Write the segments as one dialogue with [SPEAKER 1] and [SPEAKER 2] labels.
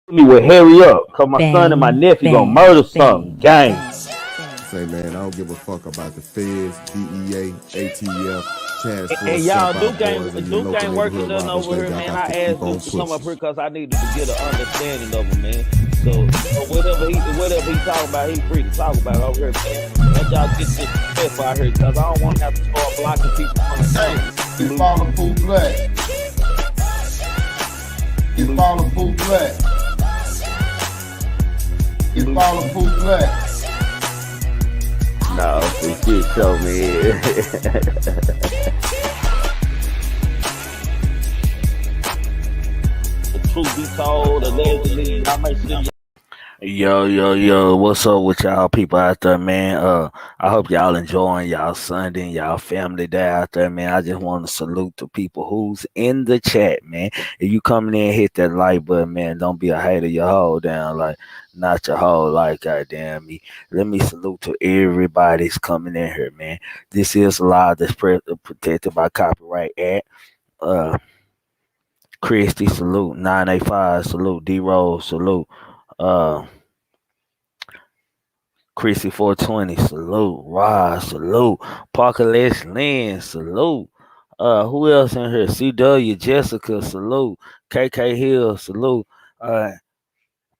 [SPEAKER 1] Me will hurry up, cause my son and my nephew gonna murder something. Gang.
[SPEAKER 2] Say, man, I don't give a fuck about the feds, DEA, ATF, task
[SPEAKER 1] And
[SPEAKER 2] force,
[SPEAKER 1] y'all,
[SPEAKER 2] jump out boys, and your
[SPEAKER 1] Duke
[SPEAKER 2] local
[SPEAKER 1] ain't working
[SPEAKER 2] neighborhood
[SPEAKER 1] nothing
[SPEAKER 2] robbers.
[SPEAKER 1] over
[SPEAKER 2] They
[SPEAKER 1] here,
[SPEAKER 2] got
[SPEAKER 1] man.
[SPEAKER 2] got
[SPEAKER 1] I
[SPEAKER 2] to keep
[SPEAKER 1] asked
[SPEAKER 2] on
[SPEAKER 1] Duke to come up
[SPEAKER 2] pushing.
[SPEAKER 1] here because I needed to get an understanding of him, man. So whatever he talking about, he free to talk about it over here, man. Let y'all get this stuff out here, cause I don't want to have to start blocking people from the
[SPEAKER 3] Hey,
[SPEAKER 1] country.
[SPEAKER 3] you follow Pooh Black. You follow Pooh Black. You follow Pooh Black.
[SPEAKER 1] No, this shit show, man. The truth be told, allegedly, y'all make sure. Yo, what's up with y'all people out there, man? I hope y'all enjoying y'all Sunday and y'all family day out there, man. I just want to salute the people who's in the chat, man. If you coming in, hit that like button, man. Don't be a hater your whole down, like, not your whole like, goddamn me. Let me salute to everybody's coming in here, man. This is a live that's protected by Copyright Act. Uh, Christy, salute. 985, salute. D-Rose, salute. Uh, Chrissy 420, salute. Rod, salute. Parker Les Lynn, salute. Who else in here? CW, Jessica, salute. KK Hill, salute. Uh,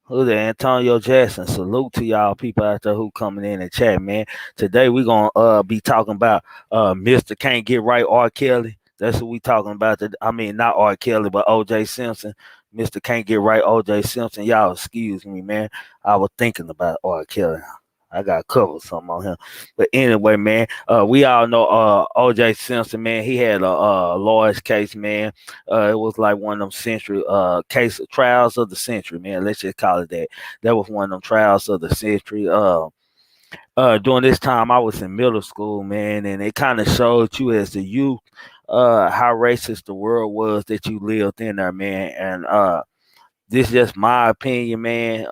[SPEAKER 1] who the Antonio Jackson, salute to y'all people out there who coming in and chat, man. Today we gonna be talking about Mr. Can't Get Right R. Kelly. That's what we talking about. I mean, not R. Kelly, but OJ Simpson. Mr. Can't Get Right OJ Simpson. Y'all excuse me, man. I was thinking about R. Kelly. I got to cover something on him. But anyway, man, we all know OJ Simpson, man. He had a large case, man. It was like one of them century trials of the century, man. Let's just call it that. That was one of them trials of the century. During this time I was in middle school, man, and it kind of showed you as a youth how racist the world was that you lived in there, man. And this is just my opinion, man.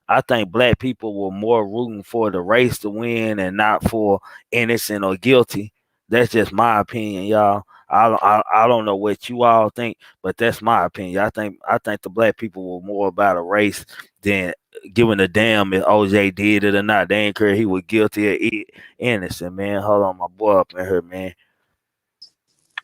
[SPEAKER 1] I think black people were more rooting for the race to win and not for innocent or guilty. That's just my opinion, y'all. I don't know what you all think, but that's my opinion. I think the black people were more about a race than giving a damn if OJ did it or not. They ain't care he was guilty or innocent, man. Hold on, my boy up in here, man.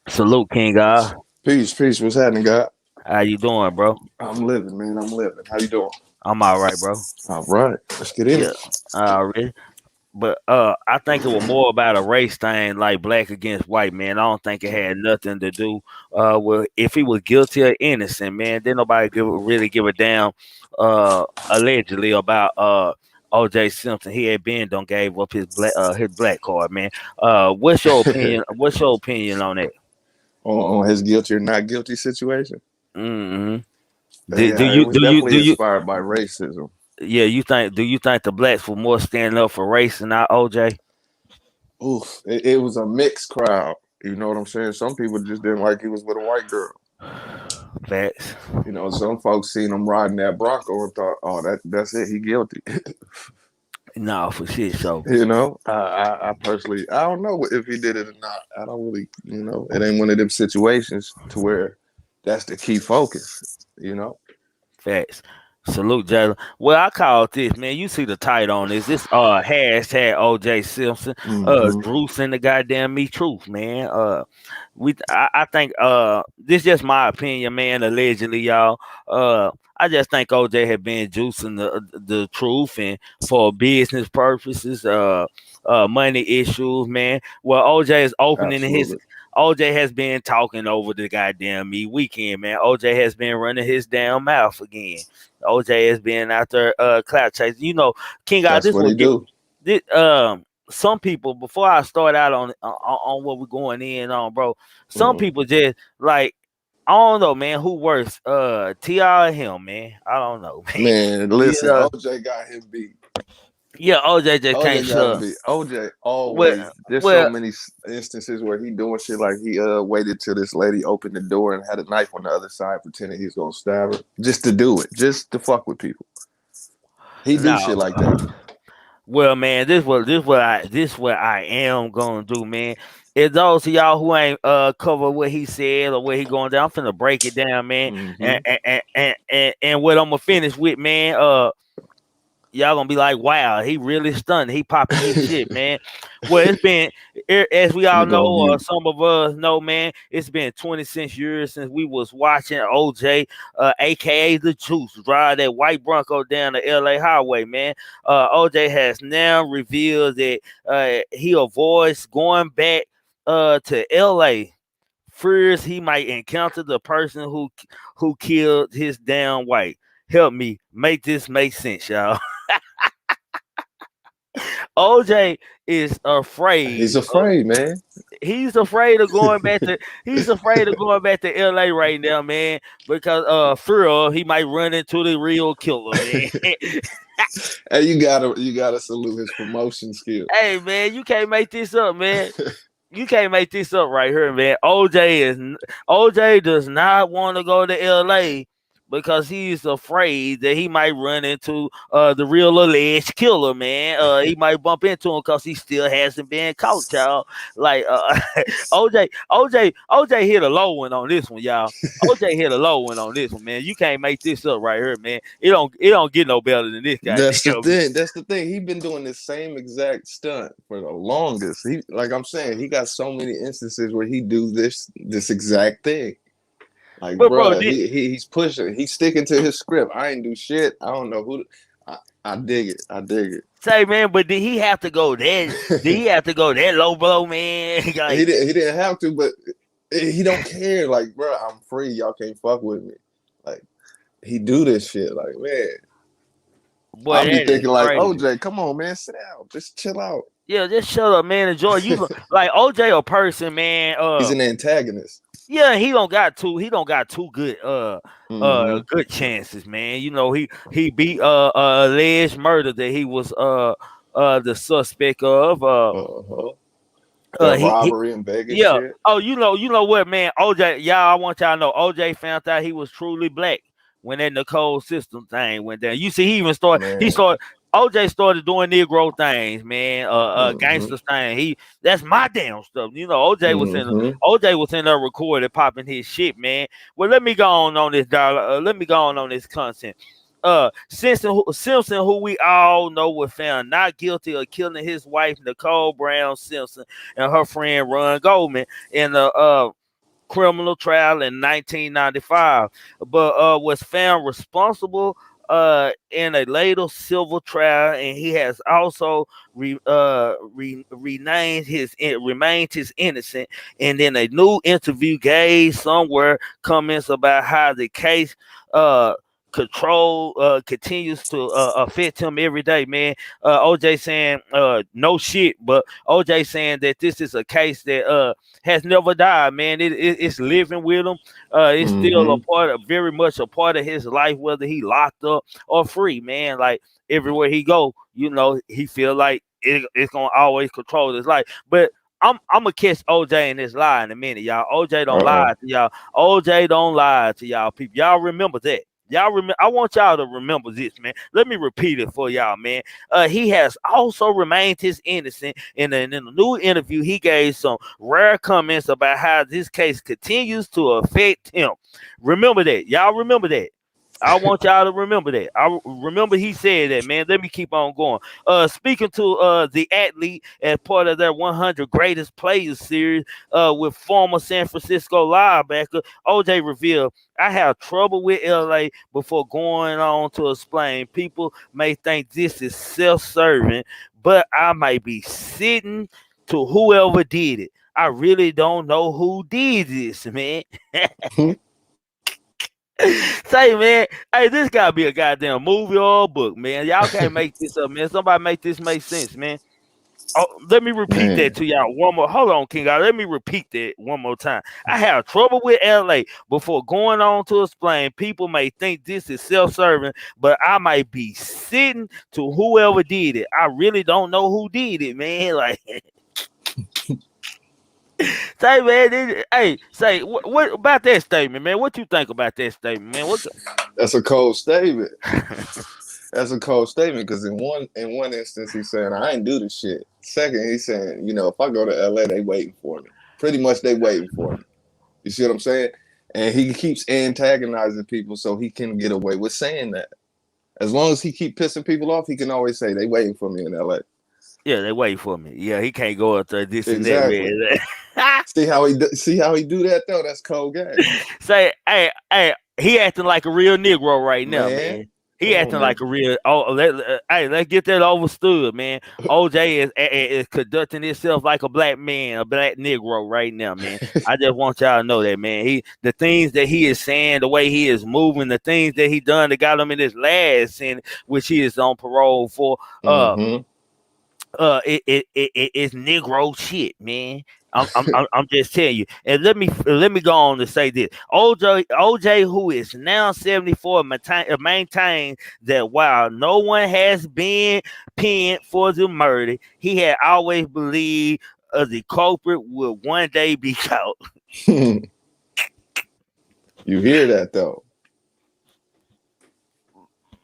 [SPEAKER 1] Salute, King God.
[SPEAKER 4] Peace. What's happening, God?
[SPEAKER 1] How you doing, bro?
[SPEAKER 4] I'm living, man. I'm living. How you doing?
[SPEAKER 1] I'm all right, bro.
[SPEAKER 4] All right. Let's get in
[SPEAKER 1] Yeah,
[SPEAKER 4] it.
[SPEAKER 1] already. But I think it was more about a race thing, like black against white, man. I don't think it had nothing to do with if he was guilty or innocent, man. Then nobody really give a damn allegedly about OJ Simpson. He had been done gave up his black card, man. What's your opinion? What's your opinion on that?
[SPEAKER 4] On his guilty or not guilty situation.
[SPEAKER 1] Mm-hmm. Do
[SPEAKER 4] Yeah, it
[SPEAKER 1] you
[SPEAKER 4] was
[SPEAKER 1] do you
[SPEAKER 4] definitely
[SPEAKER 1] do you
[SPEAKER 4] inspired by racism.
[SPEAKER 1] yeah, you think the blacks were more standing up for race than not OJ?
[SPEAKER 4] Oof. It was a mixed crowd. You know what I'm saying? Some people just didn't like he was with a white girl.
[SPEAKER 1] Facts.
[SPEAKER 4] Some folks seen him riding that Bronco and thought, oh, that's it. He guilty.
[SPEAKER 1] No, for shit. So
[SPEAKER 4] I personally, I don't know if he did it or not. I don't really, it ain't one of them situations to where that's the key focus.
[SPEAKER 1] facts. Salute, Jalen. Well, I call it this, man. You see the title on this. This hashtag OJ Simpson.
[SPEAKER 4] Mm-hmm.
[SPEAKER 1] Bruce and the goddamn me truth, man. I think this just my opinion, man. Allegedly, y'all. I just think OJ had been juicing the truth and for business purposes, money issues, man. Well, OJ is opening his
[SPEAKER 4] Absolutely.
[SPEAKER 1] OJ has been talking over the goddamn me weekend, man. OJ has been running his damn mouth again. OJ has been out there clout chasing. King God,
[SPEAKER 4] That's
[SPEAKER 1] this
[SPEAKER 4] what
[SPEAKER 1] will
[SPEAKER 4] he
[SPEAKER 1] get
[SPEAKER 4] do.
[SPEAKER 1] this some people before I start out on what we're going in on, bro. Some
[SPEAKER 4] Mm.
[SPEAKER 1] people just like I don't know, man, who worse, TR or him, man. I don't know, man.
[SPEAKER 4] Man,
[SPEAKER 1] You
[SPEAKER 4] listen,
[SPEAKER 1] know,
[SPEAKER 4] OJ got him beat.
[SPEAKER 1] yeah, OJ just can't
[SPEAKER 4] OJ got him
[SPEAKER 1] show.
[SPEAKER 4] beat. OJ
[SPEAKER 1] Well,
[SPEAKER 4] always. There's so
[SPEAKER 1] well,
[SPEAKER 4] many instances where he doing shit like he waited till this lady opened the door and had a knife on the other side, pretending he's gonna stab her, just to do it, just to fuck with people. He do
[SPEAKER 1] no.
[SPEAKER 4] shit like that.
[SPEAKER 1] Well, man, this what I am gonna do, man. If those of y'all who ain't cover what he said or what he going down, I'm finna break it down, man.
[SPEAKER 4] Mm-hmm.
[SPEAKER 1] And what I'm gonna finish with, man. Y'all gonna be like, wow, he really stunned. He popping his shit, man. Well, it's been, as we all
[SPEAKER 4] Finna
[SPEAKER 1] know,
[SPEAKER 4] go on
[SPEAKER 1] or
[SPEAKER 4] mute.
[SPEAKER 1] some of us know, man, it's been 26 years since we was watching OJ, aka the Juice, drive that white Bronco down the LA highway, man. OJ has now revealed that he avoids going back to LA. Fears he might encounter the person who killed his damn wife. Help me make this make sense, y'all. OJ is
[SPEAKER 4] He's
[SPEAKER 1] afraid.
[SPEAKER 4] afraid, man.
[SPEAKER 1] He's afraid of going back to. He's afraid of going back to LA right now, man, because fear of he might run into the real killer, man.
[SPEAKER 4] Hey, you gotta salute his promotion skill.
[SPEAKER 1] Hey, man, you can't make this up, man. You can't make this up right here, man. OJ does not want to go to LA because he's afraid that he might run into the real alleged killer, man. He might bump into him because he still hasn't been caught, y'all. Like OJ hit a low one on this one, y'all. OJ hit a low one on this one, man. You can't make this up right here, man. It don't get no better than this,
[SPEAKER 4] That's the
[SPEAKER 1] goddamn.
[SPEAKER 4] thing. That's the thing. He been doing the same exact stunt for the longest. He, like I'm saying, he got so many instances where he do this exact thing. Like,
[SPEAKER 1] But bro,
[SPEAKER 4] bruh, he's pushing. He's sticking to his script. I ain't do shit. I don't know who. I dig it. I dig it.
[SPEAKER 1] say, man, but did he have to go that? Did he have to go that low blow, man? Like,
[SPEAKER 4] He didn't have to, but he don't care. Like, bruh, I'm free. Y'all can't fuck with me. Like, he do this shit. Like, man,
[SPEAKER 1] boy,
[SPEAKER 4] I'll be
[SPEAKER 1] that is
[SPEAKER 4] thinking like,
[SPEAKER 1] crazy.
[SPEAKER 4] OJ, come on, man, sit down, just chill out.
[SPEAKER 1] Yeah, just shut up, man. Enjoy. Like OJ, a person, man.
[SPEAKER 4] He's an antagonist.
[SPEAKER 1] Yeah, he don't got two. He don't got two good
[SPEAKER 4] Mm-hmm.
[SPEAKER 1] good chances, man. You know, he beat alleged murder that he was the suspect of.
[SPEAKER 4] Uh-huh. That
[SPEAKER 1] He
[SPEAKER 4] robbery in Vegas
[SPEAKER 1] Yeah.
[SPEAKER 4] shit.
[SPEAKER 1] Oh, you know what, man? OJ, y'all, I want y'all to know OJ found out he was truly black when that Nicole system thing went down. You see,
[SPEAKER 4] Man.
[SPEAKER 1] OJ started doing Negro things, man,
[SPEAKER 4] Mm-hmm.
[SPEAKER 1] gangster thing. That's my damn stuff. You know,
[SPEAKER 4] Mm-hmm.
[SPEAKER 1] OJ was in there recorded, popping his shit, man. Well, let me go on this dollar. Let me go on this content. Simpson, who we all know was found not guilty of killing his wife Nicole Brown Simpson and her friend Ron Goldman in the criminal trial in 1995, but was found responsible in a later civil trial, and he has also remained his innocent. And then a new interview gave somewhere comments about how the case control continues to affect him every day, man. OJ saying no shit, but OJ saying that this is a case that has never died, man. It's living with him. It's still
[SPEAKER 4] Mm-hmm.
[SPEAKER 1] very much a part of his life, whether he locked up or free, man. Like everywhere he go, he feel like it's gonna always control his life. But I'm gonna catch OJ in this lie in a minute, y'all. OJ don't
[SPEAKER 4] Uh-oh.
[SPEAKER 1] lie to y'all. OJ don't lie to y'all people. Y'all remember that. Y'all remember? I want y'all to remember this, man. Let me repeat it for y'all, man. He has also remained his innocent. In a new interview, he gave some rare comments about how this case continues to affect him. Remember that, y'all. Remember that. I want y'all to remember that. I remember he said that, man. Let me keep on going. Speaking to the athlete as part of their 100 greatest players series with former San Francisco linebacker OJ revealed, I have trouble with LA before going on to explain. People may think this is self-serving, but I might be sitting to whoever did it. I really don't know who did this, man. Say, man, hey, this gotta be a goddamn movie or a book, man. Y'all can't make this up, man. Somebody make this make sense, man. Oh, let me repeat that
[SPEAKER 4] Man.
[SPEAKER 1] to y'all one more. Hold on, King. Let me repeat that one more time. I have trouble with LA before going on to explain. People may think this is self-serving, but I might be sitting to whoever did it. I really don't know who did it, man. Like, say, man, say what about that statement, man? What you think about that statement, man?
[SPEAKER 4] That's a cold statement. That's a cold statement because in one instance he's saying I ain't do the shit. Second, he's saying, if I go to LA, they waiting for me. Pretty much they waiting for me. You see what I'm saying? And he keeps antagonizing people so he can get away with saying that. As long as he keep pissing people off, he can always say they waiting for me in LA.
[SPEAKER 1] Yeah, they wait for me. Yeah, he can't go up there this and that,
[SPEAKER 4] Exactly.
[SPEAKER 1] man.
[SPEAKER 4] See how he do that though? That's cold game.
[SPEAKER 1] Say, hey, he acting like a real Negro right now,
[SPEAKER 4] Man,
[SPEAKER 1] man. He
[SPEAKER 4] come on,
[SPEAKER 1] acting
[SPEAKER 4] man.
[SPEAKER 1] like a real. Hey, let's get that overstood, man. OJ is conducting himself like a black man, a black Negro right now, man. I just want y'all to know that, man. The things that he is saying, the way he is moving, the things that he done that got him in his last sin, which he is on parole for.
[SPEAKER 4] Mm-hmm.
[SPEAKER 1] It's Negro shit, man. I'm just telling you. And let me go on to say this. OJ, who is now 74, maintains that while no one has been pinned for the murder, he had always believed the culprit will one day be caught.
[SPEAKER 4] You hear that though?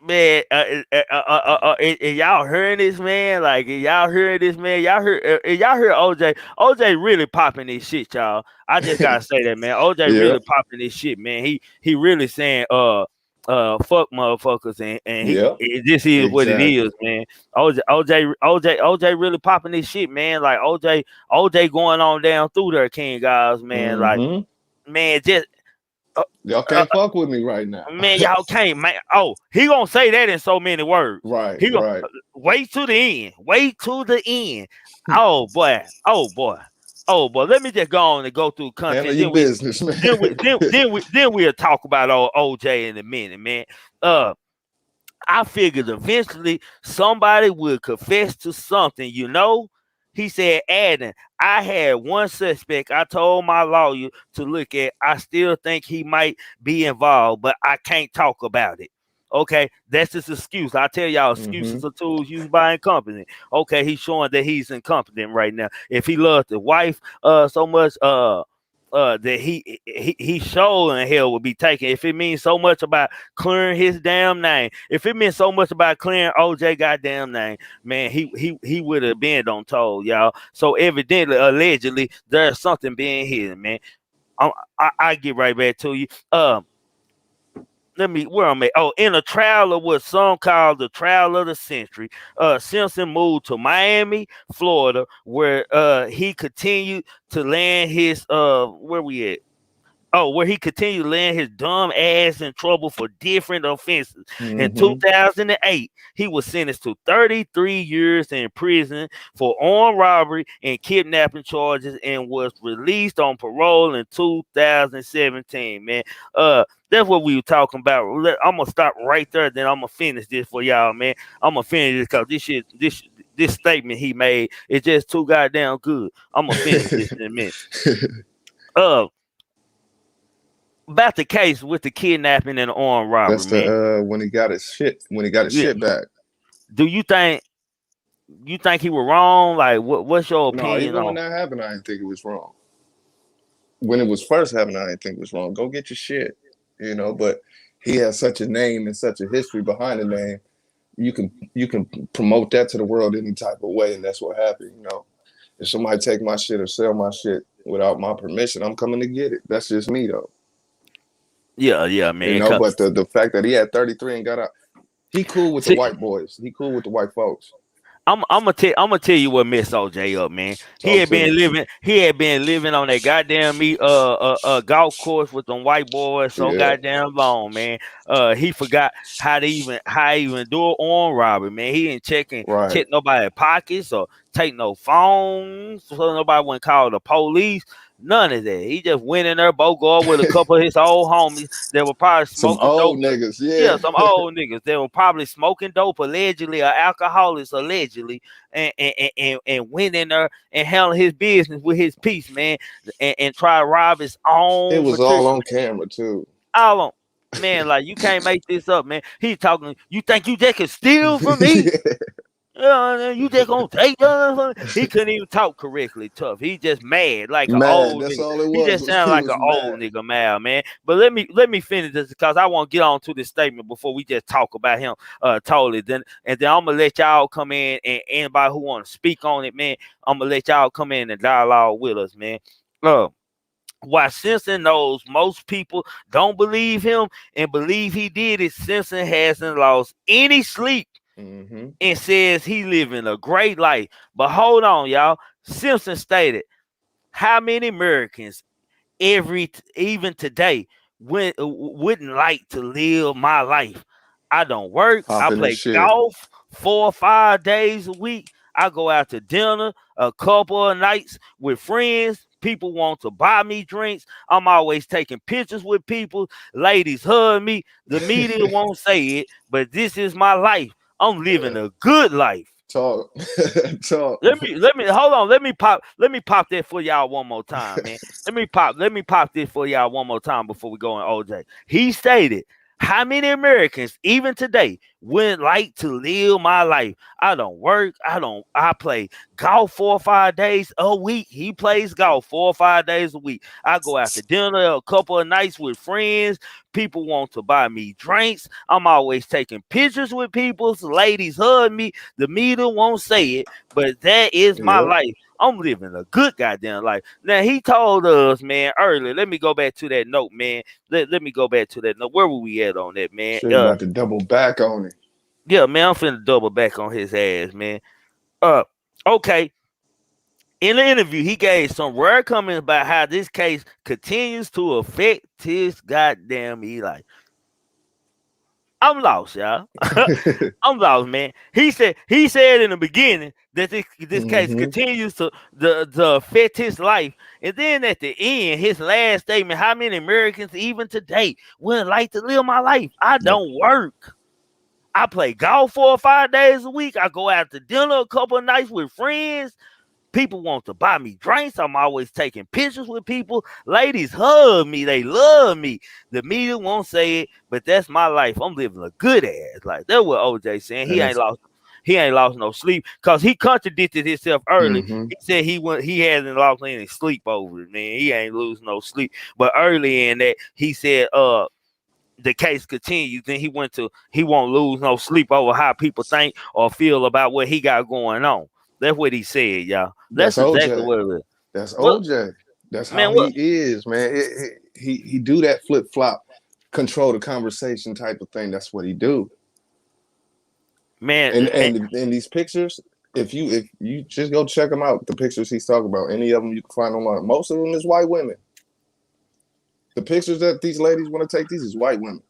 [SPEAKER 1] Man, y'all hearing this, man? Like, y'all hearing this, man? Y'all heard OJ? OJ really popping this shit, y'all. I just gotta say that, man. OJ
[SPEAKER 4] Yeah.
[SPEAKER 1] really popping this shit, man. He really saying, fuck motherfuckers, and
[SPEAKER 4] Yeah.
[SPEAKER 1] this is what it
[SPEAKER 4] Exactly.
[SPEAKER 1] is, man. OJ really popping this shit, man. Like OJ going on down through there, King guys, man. Like,
[SPEAKER 4] Mm-hmm.
[SPEAKER 1] man, just.
[SPEAKER 4] Y'all can't fuck with me right now.
[SPEAKER 1] Man, y'all can't, man. Oh, he gonna say that in so many words.
[SPEAKER 4] Right,
[SPEAKER 1] He gonna
[SPEAKER 4] right.
[SPEAKER 1] wait to the end. Wait to the end. Oh boy. Oh boy. Oh boy. Let me just go on and go through
[SPEAKER 4] Handle
[SPEAKER 1] content.
[SPEAKER 4] your business, man.
[SPEAKER 1] Then we'll talk about OJ in a minute, man. I figured eventually somebody would confess to something, you know. He said, adding, I had one suspect I told my lawyer to look at. I still think he might be involved, but I can't talk about it. Okay, that's his excuse. I tell y'all, excuses are tools used by incompetent. Okay, he's showing that he's incompetent right now. If he loved the wife so much, that he sure in hell would be taken. If it means so much about clearing his damn name, if it meant so much about clearing OJ goddamn name, man, he would have been on told, y'all. So evidently, allegedly, there's something being hidden, man. I get right back to you. Where I'm at. Oh, in a trial of what some call the trial of the century, Simpson moved to Miami, Florida, where he continued to land his where we at? Oh, where he continued to land his dumb ass in trouble for different offenses. In 2008, he was sentenced to 33 years in prison for armed robbery and kidnapping charges and was released on parole in 2017, man. That's what we were talking about. I'm gonna stop right there, then I'm gonna finish this for y'all, man. I'm gonna finish this because this statement he made is just too goddamn good. I'm gonna finish this in a minute. About the case with the kidnapping and the armed robbery,
[SPEAKER 4] That's
[SPEAKER 1] man.
[SPEAKER 4] the when he got his shit shit back.
[SPEAKER 1] Do you think he was wrong? Like, what's your
[SPEAKER 4] No,
[SPEAKER 1] opinion
[SPEAKER 4] even when
[SPEAKER 1] on?
[SPEAKER 4] that happened, I didn't think it was wrong. When it was first happening, I didn't think it was wrong. Go get your shit, you know. But he has such a name and such a history behind the name. You can promote that to the world any type of way, and that's what happened, you know. If somebody take my shit or sell my shit without my permission, I'm coming to get it. That's just me, though.
[SPEAKER 1] Yeah, man.
[SPEAKER 4] You know, but the fact that he had 33 and got out, he cool with the white boys. He cool with the white folks.
[SPEAKER 1] I'm gonna tell you what messed OJ up, man. He had been living on that goddamn golf course with them white boys so goddamn long, man. He forgot how to even do an armed robbery, man. He didn't check nobody's pockets or take no phones, so nobody wouldn't call the police. None of that. He just went in there, both go with a couple of his old homies that were probably smoking
[SPEAKER 4] some old
[SPEAKER 1] dope.
[SPEAKER 4] niggas, yeah,
[SPEAKER 1] some old niggas that were probably smoking dope allegedly or alcoholics allegedly, and went in there and handled his business with his piece, man, and try to rob his own.
[SPEAKER 4] It was all on camera too.
[SPEAKER 1] All on. Man, like, you can't make this up, man. He's talking. You think you just can steal from me? You just gonna take that? He couldn't even talk correctly. Tough. He just mad like an old
[SPEAKER 4] that's
[SPEAKER 1] nigga.
[SPEAKER 4] all it was.
[SPEAKER 1] He just sounded like an old nigga mad, man. But let me finish this because I want to get on to this statement before we just talk about him totally. Then I'm gonna let y'all come in, and anybody who want to speak on it, man, I'm gonna let y'all come in and dialogue with us, man. Uh, Why Simpson knows most people don't believe him and believe he did it, Simpson hasn't lost any sleep
[SPEAKER 4] Mm-hmm.
[SPEAKER 1] and says he living a great life. But hold on, y'all. Simpson stated, how many Americans even today wouldn't like to live my life? I don't work. I
[SPEAKER 4] Popping his
[SPEAKER 1] play
[SPEAKER 4] shit.
[SPEAKER 1] golf 4 or 5 days a week. I go out to dinner a couple of nights with friends. People want to buy me drinks. I'm always taking pictures with people. Ladies hug me. The media won't say it, but this is my life. I'm living a good life.
[SPEAKER 4] Talk. Talk.
[SPEAKER 1] Let me hold on. Let me pop that for y'all one more time, man. Let me pop this for y'all one more time before we go on OJ. He stated, how many Americans even today would like to live my life? I don't work. I play golf 4 or 5 days a week. He plays golf 4 or 5 days a week. I go out to dinner a couple of nights with friends. People want to buy me drinks. I'm always taking pictures with people. Ladies hug me. The media won't say it, but that is my
[SPEAKER 4] Yep.
[SPEAKER 1] life. I'm living a good goddamn life. Now he told us, man, earlier. Let me go back to that note, man. Let me go back to that note. Where were we at on that, man?
[SPEAKER 4] Shit about to double back on it.
[SPEAKER 1] Yeah, man, I'm finna double back on his ass, man. Okay. In the interview, he gave some rare comments about how this case continues to affect his goddamn Eli. I'm lost, y'all. I'm lost, man. He said in the beginning that this case
[SPEAKER 4] Mm-hmm.
[SPEAKER 1] continues to affect his life, and then at the end, his last statement: how many Americans even today would like to live my life? I
[SPEAKER 4] Yep.
[SPEAKER 1] don't work. I play golf 4 or 5 days a week. I go out to dinner a couple of nights with friends. People want to buy me drinks. I'm always taking pictures with people. Ladies hug me. They love me. The media won't say it, but that's my life. I'm living a good ass life. That's what OJ saying.
[SPEAKER 4] And it's
[SPEAKER 1] He ain't lost no sleep because he contradicted himself early.
[SPEAKER 4] mm-hmm.
[SPEAKER 1] He said he hasn't lost any sleep over it, man. He ain't lose no sleep. But early in that, he said the case continues, then he won't lose no sleep over how people think or feel about what he got going on. That's what he said, y'all.
[SPEAKER 4] That's
[SPEAKER 1] That's exactly
[SPEAKER 4] OJ.
[SPEAKER 1] what it is.
[SPEAKER 4] That's
[SPEAKER 1] What
[SPEAKER 4] OJ. That's how
[SPEAKER 1] man?
[SPEAKER 4] he
[SPEAKER 1] What
[SPEAKER 4] is, man. He do that flip flop, control the conversation type of thing. That's what he do.
[SPEAKER 1] man?
[SPEAKER 4] And these pictures, if you just go check them out, the pictures he's talking about, any of them you can find online. Most of them is white women. The pictures that these ladies want to take, these is white women.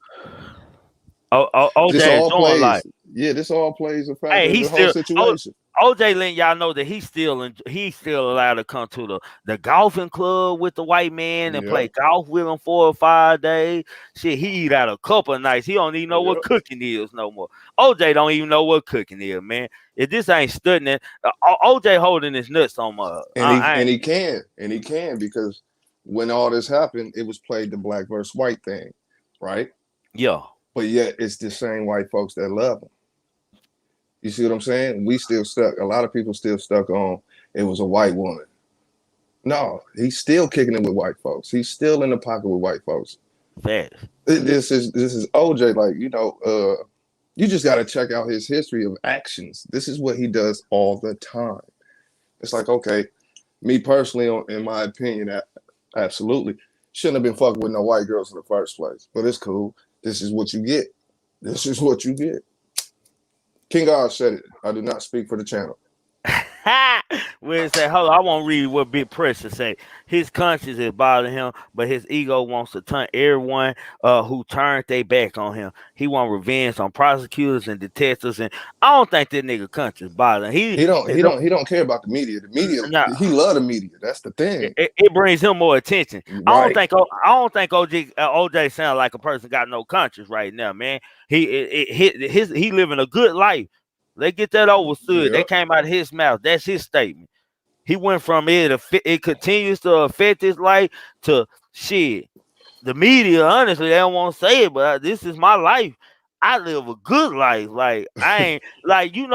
[SPEAKER 4] This
[SPEAKER 1] OJ
[SPEAKER 4] all
[SPEAKER 1] enjoying life.
[SPEAKER 4] plays. Yeah, this all plays a factor
[SPEAKER 1] Hey,
[SPEAKER 4] in
[SPEAKER 1] he's
[SPEAKER 4] the whole
[SPEAKER 1] still
[SPEAKER 4] situation.
[SPEAKER 1] OJ letting y'all know that he's still allowed to come to the golfing club with the white man and
[SPEAKER 4] Yep.
[SPEAKER 1] play golf with him 4 or 5 days. Shit, he eat out a couple of nights. He don't even know what
[SPEAKER 4] Yep.
[SPEAKER 1] cooking is no more. OJ don't even know what cooking is, man. If this ain't studying, OJ holding his nuts on my.
[SPEAKER 4] And he and he can and he can because when all this happened, it was played the black versus white thing, right?
[SPEAKER 1] Yeah,
[SPEAKER 4] But yet it's the same white folks that love him. You see what I'm saying? We still stuck. A lot of people still stuck on it was a white woman. No, he's still kicking it with white folks. He's still in the pocket with white folks.
[SPEAKER 1] facts.
[SPEAKER 4] This is OJ. Like you just got to check out his history of actions. This is what he does all the time. It's like okay, me personally, in my opinion, absolutely shouldn't have been fucking with no white girls in the first place. But it's cool. This is what you get. This is what you get. King God said it. I do not speak for the channel.
[SPEAKER 1] Where it say, hold on, I won't read what Big Pressure say. His conscience is bothering him, but his ego wants to turn everyone who turned their back on him. He want revenge on prosecutors and detectives, and I don't think that nigga conscience bothering.
[SPEAKER 4] He don't care about the media. The media,
[SPEAKER 1] Nah,
[SPEAKER 4] he love the media. That's the thing.
[SPEAKER 1] it brings him more attention.
[SPEAKER 4] Right.
[SPEAKER 1] I don't think OJ sound like a person got no conscience right now, man. He living a good life. They get that overstood. That
[SPEAKER 4] Yep.
[SPEAKER 1] came out of his mouth. That's his statement. He went from it continues to affect his life to shit. The media, honestly, they don't want to say it, but this is my life. I live a good life. Like I ain't like and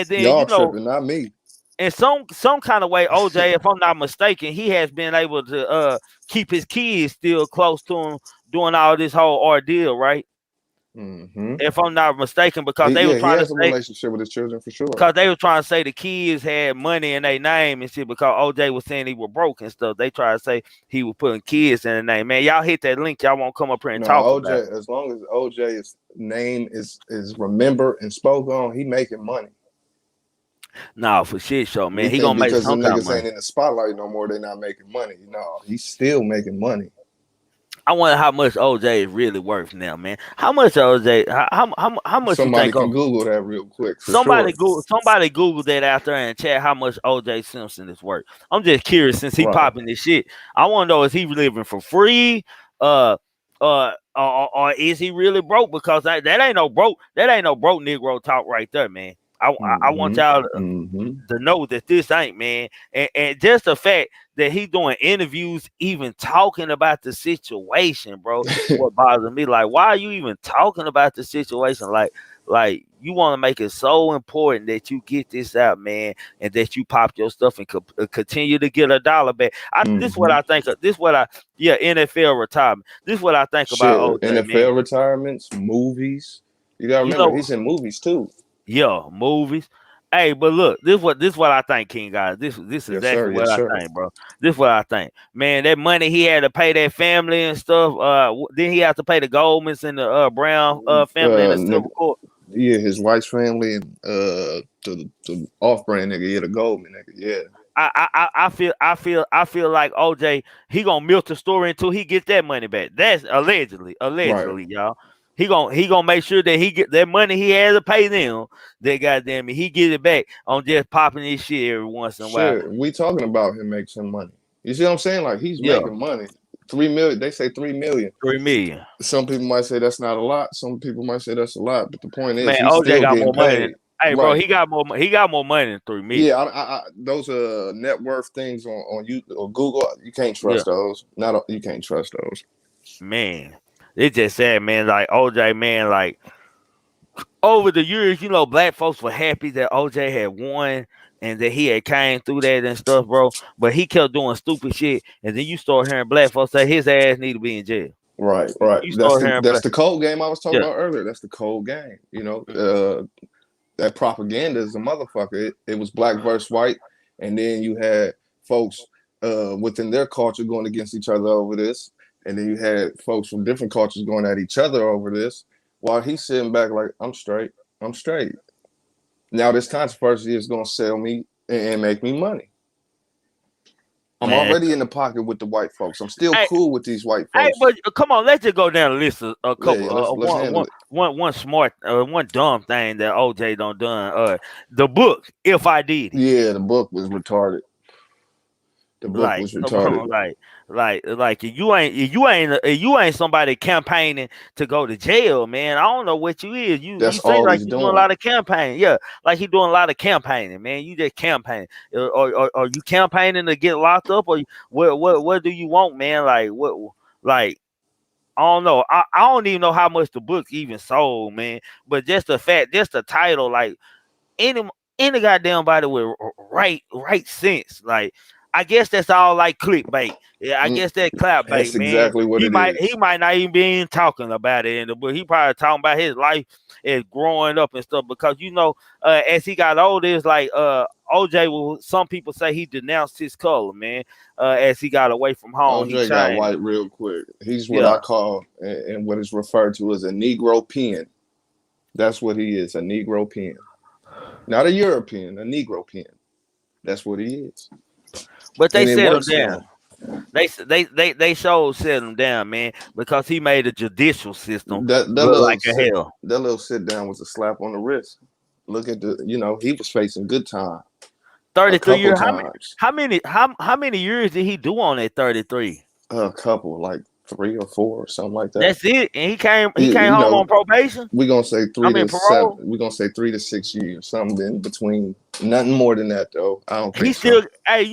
[SPEAKER 1] then
[SPEAKER 4] Y'all tripping, not me.
[SPEAKER 1] in some kind of way, OJ, if I'm not mistaken, he has been able to keep his kids still close to him during all this whole ordeal, right?
[SPEAKER 4] Mm-hmm.
[SPEAKER 1] if I'm not mistaken, because they were
[SPEAKER 4] Yeah, he
[SPEAKER 1] trying to
[SPEAKER 4] has a
[SPEAKER 1] say
[SPEAKER 4] relationship with his children for sure.
[SPEAKER 1] because they were trying to say the kids had money in their name and shit because OJ was saying he was broke and stuff. They tried to say he was putting kids in the name. Man, y'all hit that link. Y'all won't come up here and
[SPEAKER 4] No,
[SPEAKER 1] talk about
[SPEAKER 4] OJ. As long as OJ's name is remembered and spoke on, he making money.
[SPEAKER 1] it. No, for shit show,
[SPEAKER 4] We
[SPEAKER 1] man. He
[SPEAKER 4] think
[SPEAKER 1] gonna make
[SPEAKER 4] because
[SPEAKER 1] some
[SPEAKER 4] them
[SPEAKER 1] kind of
[SPEAKER 4] niggas
[SPEAKER 1] money.
[SPEAKER 4] ain't in the spotlight no more, they not making money. No, he's still making money.
[SPEAKER 1] I wonder how much OJ is really worth now, man. How much OJ? How much you
[SPEAKER 4] Somebody
[SPEAKER 1] think?
[SPEAKER 4] can Google that real quick for sure.
[SPEAKER 1] Somebody Google that out there and chat how much OJ Simpson is worth. I'm just curious since he
[SPEAKER 4] Right.
[SPEAKER 1] popping this shit. I want to know is he living for free? Uh or is he really broke? Because that ain't no broke. That ain't no broke Negro talk right there, man. I want
[SPEAKER 4] Mm-hmm.
[SPEAKER 1] y'all
[SPEAKER 4] Mm-hmm.
[SPEAKER 1] to know that this ain't, man. And just the fact that he doing interviews, even talking about the situation, bro, is what bothers me. Like, why are you even talking about the situation? Like you want to make it so important that you get this out, man, and that you pop your stuff and continue to get a dollar back. This what
[SPEAKER 4] Mm-hmm.
[SPEAKER 1] I think. This what I yeah NFL retirement. This what I think about
[SPEAKER 4] Shit,
[SPEAKER 1] OJ, man.
[SPEAKER 4] NFL retirements, movies. You gotta
[SPEAKER 1] You
[SPEAKER 4] remember
[SPEAKER 1] know,
[SPEAKER 4] he's in movies too.
[SPEAKER 1] yeah, movies. Hey, but look, this what I think, King guys. This is
[SPEAKER 4] Yes, sir.
[SPEAKER 1] exactly what
[SPEAKER 4] Yes,
[SPEAKER 1] I
[SPEAKER 4] sir.
[SPEAKER 1] think, bro. This what I think. Man, that money he had to pay that family and stuff. Then he had to pay the Goldmans and the Brown family in the
[SPEAKER 4] Nigga,
[SPEAKER 1] civil court.
[SPEAKER 4] yeah, his wife's family and the off-brand nigga, yeah, the Goldman nigga, yeah.
[SPEAKER 1] I feel like OJ he gonna milk the story until he gets that money back. That's
[SPEAKER 4] Right.
[SPEAKER 1] allegedly, y'all. He gonna make sure that he get that money he had to pay them. That goddamn it, he get it back on just popping his shit every once in a while.
[SPEAKER 4] Shit, we talking about him make some money. You see what I'm saying? Like he's
[SPEAKER 1] Yeah,
[SPEAKER 4] making money. 3 million. They say 3 million.
[SPEAKER 1] 3 million.
[SPEAKER 4] Some people might say that's not a lot. Some people might say that's a lot. But the point is,
[SPEAKER 1] Man,
[SPEAKER 4] he's
[SPEAKER 1] OJ
[SPEAKER 4] still
[SPEAKER 1] got
[SPEAKER 4] getting
[SPEAKER 1] more money than
[SPEAKER 4] paid.
[SPEAKER 1] hey, bro.
[SPEAKER 4] Right.
[SPEAKER 1] He got more money than 3 million.
[SPEAKER 4] Yeah. Those net worth things on you or Google. You can't
[SPEAKER 1] Yeah,
[SPEAKER 4] trust those. Not you can't trust those.
[SPEAKER 1] man. It just sad, man. Like OJ, man. Like over the years, black folks were happy that OJ had won and that he had came through that and stuff, bro. But he kept doing stupid shit, and then you start hearing black folks say his ass need to be in jail.
[SPEAKER 4] Right. Right.
[SPEAKER 1] You start hearing
[SPEAKER 4] That's
[SPEAKER 1] black,
[SPEAKER 4] the cold game I was talking
[SPEAKER 1] yeah,
[SPEAKER 4] about earlier. That's the cold game.
[SPEAKER 1] mm,
[SPEAKER 4] That propaganda is a motherfucker. It was black versus white, and then you had folks within their culture going against each other over this, and then you had folks from different cultures going at each other over this, while he's sitting back like, I'm straight, I'm straight. Now this controversy is going to sell me and make me money. I'm
[SPEAKER 1] man.
[SPEAKER 4] already in the pocket with the white folks. I'm still
[SPEAKER 1] Hey,
[SPEAKER 4] cool with these white
[SPEAKER 1] hey,
[SPEAKER 4] folks.
[SPEAKER 1] but come on, let's just go down the list of a
[SPEAKER 4] Yeah,
[SPEAKER 1] couple,
[SPEAKER 4] yeah. Let's handle it.
[SPEAKER 1] one smart, one dumb thing that OJ don't done. The book, If I Did It.
[SPEAKER 4] Yeah, the book was retarded. The book
[SPEAKER 1] Like,
[SPEAKER 4] was
[SPEAKER 1] come
[SPEAKER 4] retarded.
[SPEAKER 1] on, like you ain't somebody campaigning to go to jail, man. I don't know what you is. You
[SPEAKER 4] That's
[SPEAKER 1] seem
[SPEAKER 4] all
[SPEAKER 1] like
[SPEAKER 4] he's
[SPEAKER 1] you doing a
[SPEAKER 4] doing.
[SPEAKER 1] lot of campaigning. Yeah, like you doing a lot of campaigning, man. You just campaigning. Or you campaigning to get locked up, or what do you want, man? Like what? Like I don't know. I don't even know how much the book even sold, man. But just the fact, just the title, like any any goddamn body with right sense. Like I guess that's all like clickbait. Yeah, I
[SPEAKER 4] Mm,
[SPEAKER 1] guess that clapbait,
[SPEAKER 4] That's
[SPEAKER 1] man.
[SPEAKER 4] exactly what
[SPEAKER 1] He
[SPEAKER 4] it
[SPEAKER 1] might he
[SPEAKER 4] is.
[SPEAKER 1] might not even be talking about it in the book. He probably talking about his life as growing up and stuff because as he got older, it's like OJ will some people say he denounced his color, man. As he got away from home, he
[SPEAKER 4] OJ got
[SPEAKER 1] changed.
[SPEAKER 4] white real quick. He's what
[SPEAKER 1] Yeah.
[SPEAKER 4] I call and what is referred to as a Negro pen. That's what he is, a Negro pen. Not a European, a Negro pen. That's what he is.
[SPEAKER 1] But they
[SPEAKER 4] And it
[SPEAKER 1] set him
[SPEAKER 4] works
[SPEAKER 1] down.
[SPEAKER 4] for him.
[SPEAKER 1] They showed set him down, man, because he made the judicial system
[SPEAKER 4] That
[SPEAKER 1] look
[SPEAKER 4] little
[SPEAKER 1] like a
[SPEAKER 4] sit
[SPEAKER 1] hell.
[SPEAKER 4] that little sit down was a slap on the wrist. Look at he was facing good time a
[SPEAKER 1] 33
[SPEAKER 4] couple
[SPEAKER 1] years.
[SPEAKER 4] times.
[SPEAKER 1] How many years did he do on that 33?
[SPEAKER 4] A couple, like 3 or 4 or something like that.
[SPEAKER 1] That's it. And he came
[SPEAKER 4] You
[SPEAKER 1] home
[SPEAKER 4] know,
[SPEAKER 1] on probation.
[SPEAKER 4] we're gonna say
[SPEAKER 1] I
[SPEAKER 4] three
[SPEAKER 1] mean
[SPEAKER 4] to seven.
[SPEAKER 1] parole.
[SPEAKER 4] We're gonna say 3 to 6 years, something in between. Nothing more than that, though. I don't
[SPEAKER 1] He
[SPEAKER 4] think so.
[SPEAKER 1] still, hey,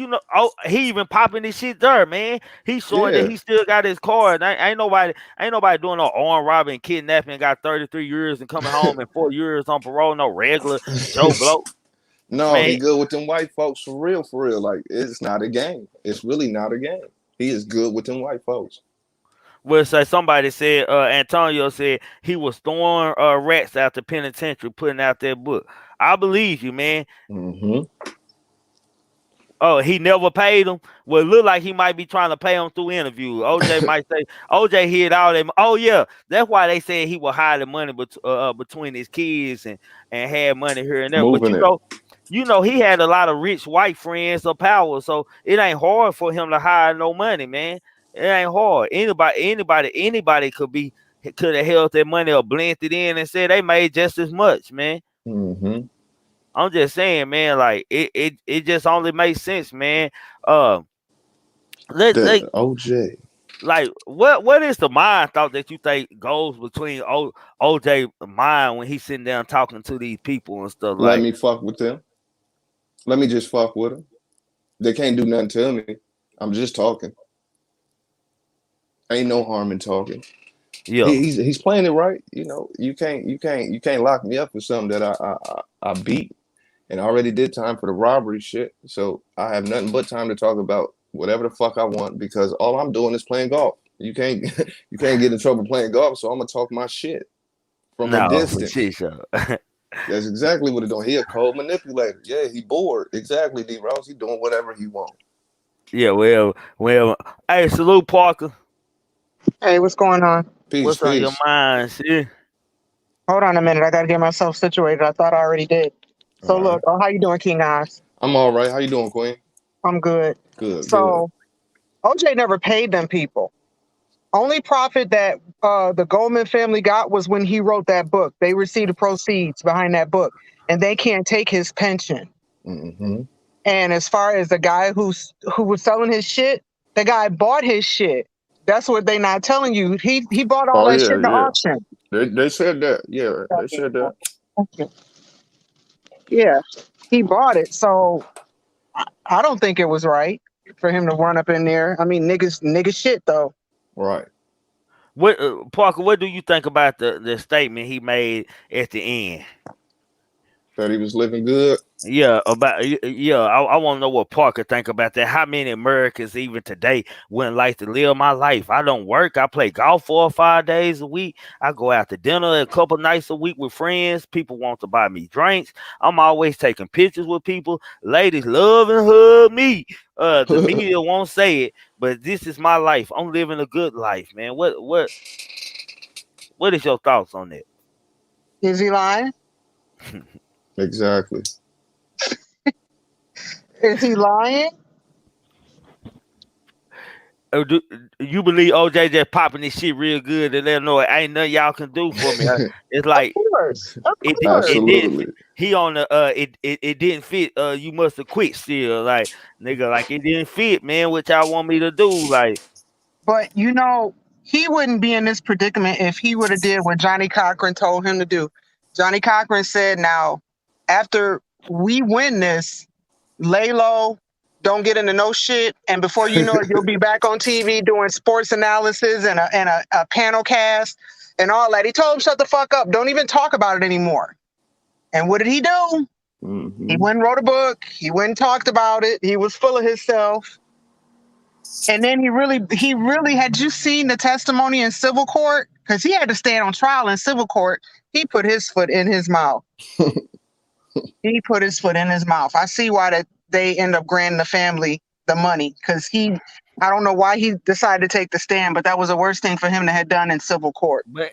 [SPEAKER 1] he even popping this shit there, man. He's showing that
[SPEAKER 4] Yeah,
[SPEAKER 1] he still got his card. Ain't nobody doing no armed robbing, kidnapping, got 33 years and coming home in 4 years on parole. No regular Joe Blow,
[SPEAKER 4] no,
[SPEAKER 1] man.
[SPEAKER 4] he good with them white folks for real, for real. Like it's not a game. It's really not a game. He is good with them white folks.
[SPEAKER 1] Well, say somebody said Antonio said he was throwing rats out the penitentiary, putting out that book. I believe you, man.
[SPEAKER 4] Mm-hmm.
[SPEAKER 1] Oh, he never paid him. Well, it look like he might be trying to pay him through interview. OJ might say OJ hid all them. Oh yeah, that's why they said he was hiding money between his kids and had money here and there. But
[SPEAKER 4] Moving it.
[SPEAKER 1] he had a lot of rich white friends of power, so it ain't hard for him to hide no money, man. It ain't hard. Anybody could have held their money or blended it in and said they made just as much, man.
[SPEAKER 4] Mm-hmm.
[SPEAKER 1] I'm just saying, man, like it just only makes sense, man. Uh let
[SPEAKER 4] That OJ.
[SPEAKER 1] like what is the mind thought that you think goes between OJ mind when he's sitting down talking to these people and stuff
[SPEAKER 4] Let
[SPEAKER 1] like
[SPEAKER 4] me fuck with them. Let me just fuck with them. They can't do nothing to me. I'm just talking. Ain't no harm in talking.
[SPEAKER 1] yeah.
[SPEAKER 4] He's playing it right. You know, you can't lock me up for something that I beat and I already did time for the robbery shit. So I have nothing but time to talk about whatever the fuck I want because all I'm doing is playing golf. You can't you can't get in trouble playing golf, so I'm gonna talk my shit from a
[SPEAKER 1] No, for
[SPEAKER 4] distance.
[SPEAKER 1] shit show.
[SPEAKER 4] That's exactly what it doing. He a cold manipulator. Yeah, he bored. Exactly, D Rose. He doing whatever he want.
[SPEAKER 1] Yeah, well, hey, salute Parker.
[SPEAKER 5] Hey, what's going on?
[SPEAKER 4] Peace,
[SPEAKER 1] What's on your
[SPEAKER 4] peace.
[SPEAKER 1] mind, see?
[SPEAKER 5] Hold on a minute. I gotta get myself situated. I thought I already did. So
[SPEAKER 4] All
[SPEAKER 5] look,
[SPEAKER 4] right.
[SPEAKER 5] how you doing, King Eyes?
[SPEAKER 4] I'm all right. How you doing, Queen?
[SPEAKER 5] I'm good.
[SPEAKER 4] Good, good.
[SPEAKER 5] So OJ never paid them people. Only profit that the Goldman family got was when he wrote that book. They received the proceeds behind that book, and they can't take his pension.
[SPEAKER 4] Mm-hmm.
[SPEAKER 5] And as far as the guy who was selling his shit, the guy bought his shit. That's what they not telling you. He bought all
[SPEAKER 4] Oh
[SPEAKER 5] that shit
[SPEAKER 4] yeah,
[SPEAKER 5] in the
[SPEAKER 4] yeah.
[SPEAKER 5] auction.
[SPEAKER 4] They said that. Yeah, they said that.
[SPEAKER 5] Yeah, he bought it. So I don't think it was right for him to run up in there. I mean, niggas shit though.
[SPEAKER 4] Right.
[SPEAKER 1] What Parker, what do you think about the statement he made at the end?
[SPEAKER 4] That he was living good.
[SPEAKER 1] I want to know what Parker think about that. How many Americans even today wouldn't like to live my life? I don't work. I play golf 4 or 5 days a week. I go out to dinner a couple nights a week with friends. People want to buy me drinks. I'm always taking pictures with people. Ladies love and hug me. The media won't say it, but this is my life. I'm living a good life, man. What is your thoughts on that?
[SPEAKER 5] Is he lying?
[SPEAKER 4] Exactly.
[SPEAKER 5] Is he lying?
[SPEAKER 1] Do you believe OJ just popping this shit real good and let them know ain't nothing y'all can do for me? It's like
[SPEAKER 5] Of
[SPEAKER 1] it
[SPEAKER 5] course.
[SPEAKER 1] it didn't fit.
[SPEAKER 4] Absolutely.
[SPEAKER 1] He on the it didn't fit. You must have quit still, like nigga, like it didn't fit, man. What y'all want me to do? Like
[SPEAKER 5] But you know, he wouldn't be in this predicament if he would have did what Johnny Cochran told him to do. Johnny Cochran said, "Now, after we win this, lay low, don't get into no shit, and before you know it, you'll be back on TV doing sports analysis and a panel cast and all that." He told him, "Shut the fuck up. Don't even talk about it anymore." And what did he do? He
[SPEAKER 4] Mm-hmm.
[SPEAKER 5] went and wrote a book. He went and talked about it. He was full of himself. And then he really had you seen the testimony in civil court? Because he had to stand on trial in civil court. He put his foot in his mouth. He put his foot in his mouth. I see why that they end up granting the family the money. Because I don't know why he decided to take the stand, but that was the worst thing for him to have done in civil court.
[SPEAKER 1] but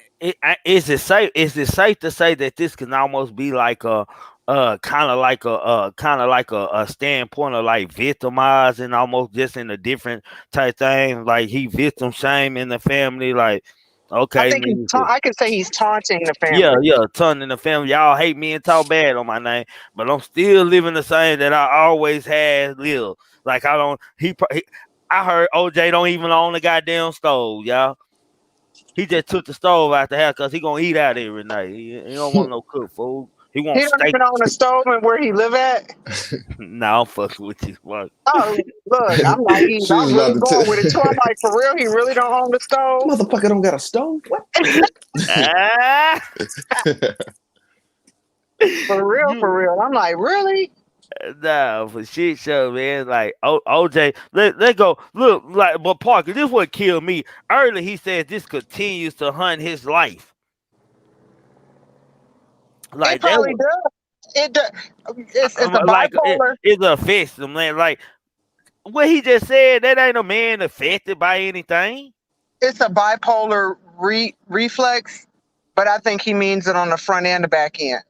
[SPEAKER 1] is it safe? Is it safe to say that this can almost be like a kind of like a standpoint of like victimizing, almost just in a different type thing, like he victim shaming the family, like
[SPEAKER 5] I
[SPEAKER 1] okay,
[SPEAKER 5] think
[SPEAKER 1] nigga,
[SPEAKER 5] I can say he's taunting the
[SPEAKER 1] yeah,
[SPEAKER 5] family.
[SPEAKER 1] yeah, ton in the family. Y'all hate me and talk bad on my name, but I'm still living the same that I always had lived. Like I don't. I heard OJ don't even own the goddamn stove, y'all. He just took the stove out the house because he gonna eat out every night. He don't want no cooked food. He
[SPEAKER 5] He
[SPEAKER 1] want
[SPEAKER 5] don't
[SPEAKER 1] steak.
[SPEAKER 5] even own a stove and where he live at.
[SPEAKER 1] Nah, I'm fucking with you. Fuck.
[SPEAKER 5] Oh, look, I'm naive.
[SPEAKER 4] She's
[SPEAKER 5] I'm
[SPEAKER 4] about
[SPEAKER 5] really
[SPEAKER 4] to
[SPEAKER 5] going with it too. I'm like, for real, he really don't own the stove?
[SPEAKER 4] Motherfucker don't got a stove. What?
[SPEAKER 1] Ah,
[SPEAKER 5] For real, for
[SPEAKER 1] you
[SPEAKER 5] real. I'm like, really?
[SPEAKER 1] Nah, for shit show, man. Like OJ, let go. Look, like, but Parker, this what killed me. Early, he says this continues to hunt his life.
[SPEAKER 5] It
[SPEAKER 1] Like that
[SPEAKER 5] probably
[SPEAKER 1] was
[SPEAKER 5] does. It's a
[SPEAKER 1] like
[SPEAKER 5] bipolar.
[SPEAKER 1] it affects him, man. Like what he just said, that ain't a man affected by anything.
[SPEAKER 5] It's a bipolar reflex, but I think he means it on the front and the back end.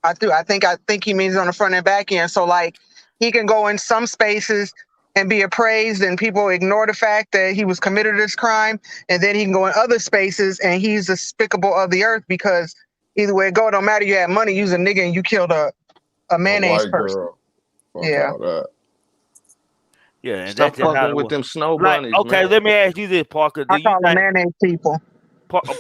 [SPEAKER 5] I do. I think he means it on the front and back end. So like he can go in some spaces and be appraised and people ignore the fact that he was committed this crime, and then he can go in other spaces and he's despicable of the earth because either way it go, it don't matter. You had money, use a nigga, and you killed a
[SPEAKER 4] A
[SPEAKER 5] mayonnaise
[SPEAKER 4] white
[SPEAKER 5] person.
[SPEAKER 4] girl. Fuck
[SPEAKER 5] Yeah.
[SPEAKER 4] all that.
[SPEAKER 1] Yeah, and that's
[SPEAKER 4] Stop
[SPEAKER 1] just how
[SPEAKER 4] fucking
[SPEAKER 1] it
[SPEAKER 4] with
[SPEAKER 1] was.
[SPEAKER 4] them snow
[SPEAKER 1] Like,
[SPEAKER 4] bunnies,
[SPEAKER 1] okay,
[SPEAKER 4] man.
[SPEAKER 1] let me ask you this, Parker. Do
[SPEAKER 5] I
[SPEAKER 1] you
[SPEAKER 5] call them
[SPEAKER 1] think
[SPEAKER 5] mayonnaise people.
[SPEAKER 1] Parker,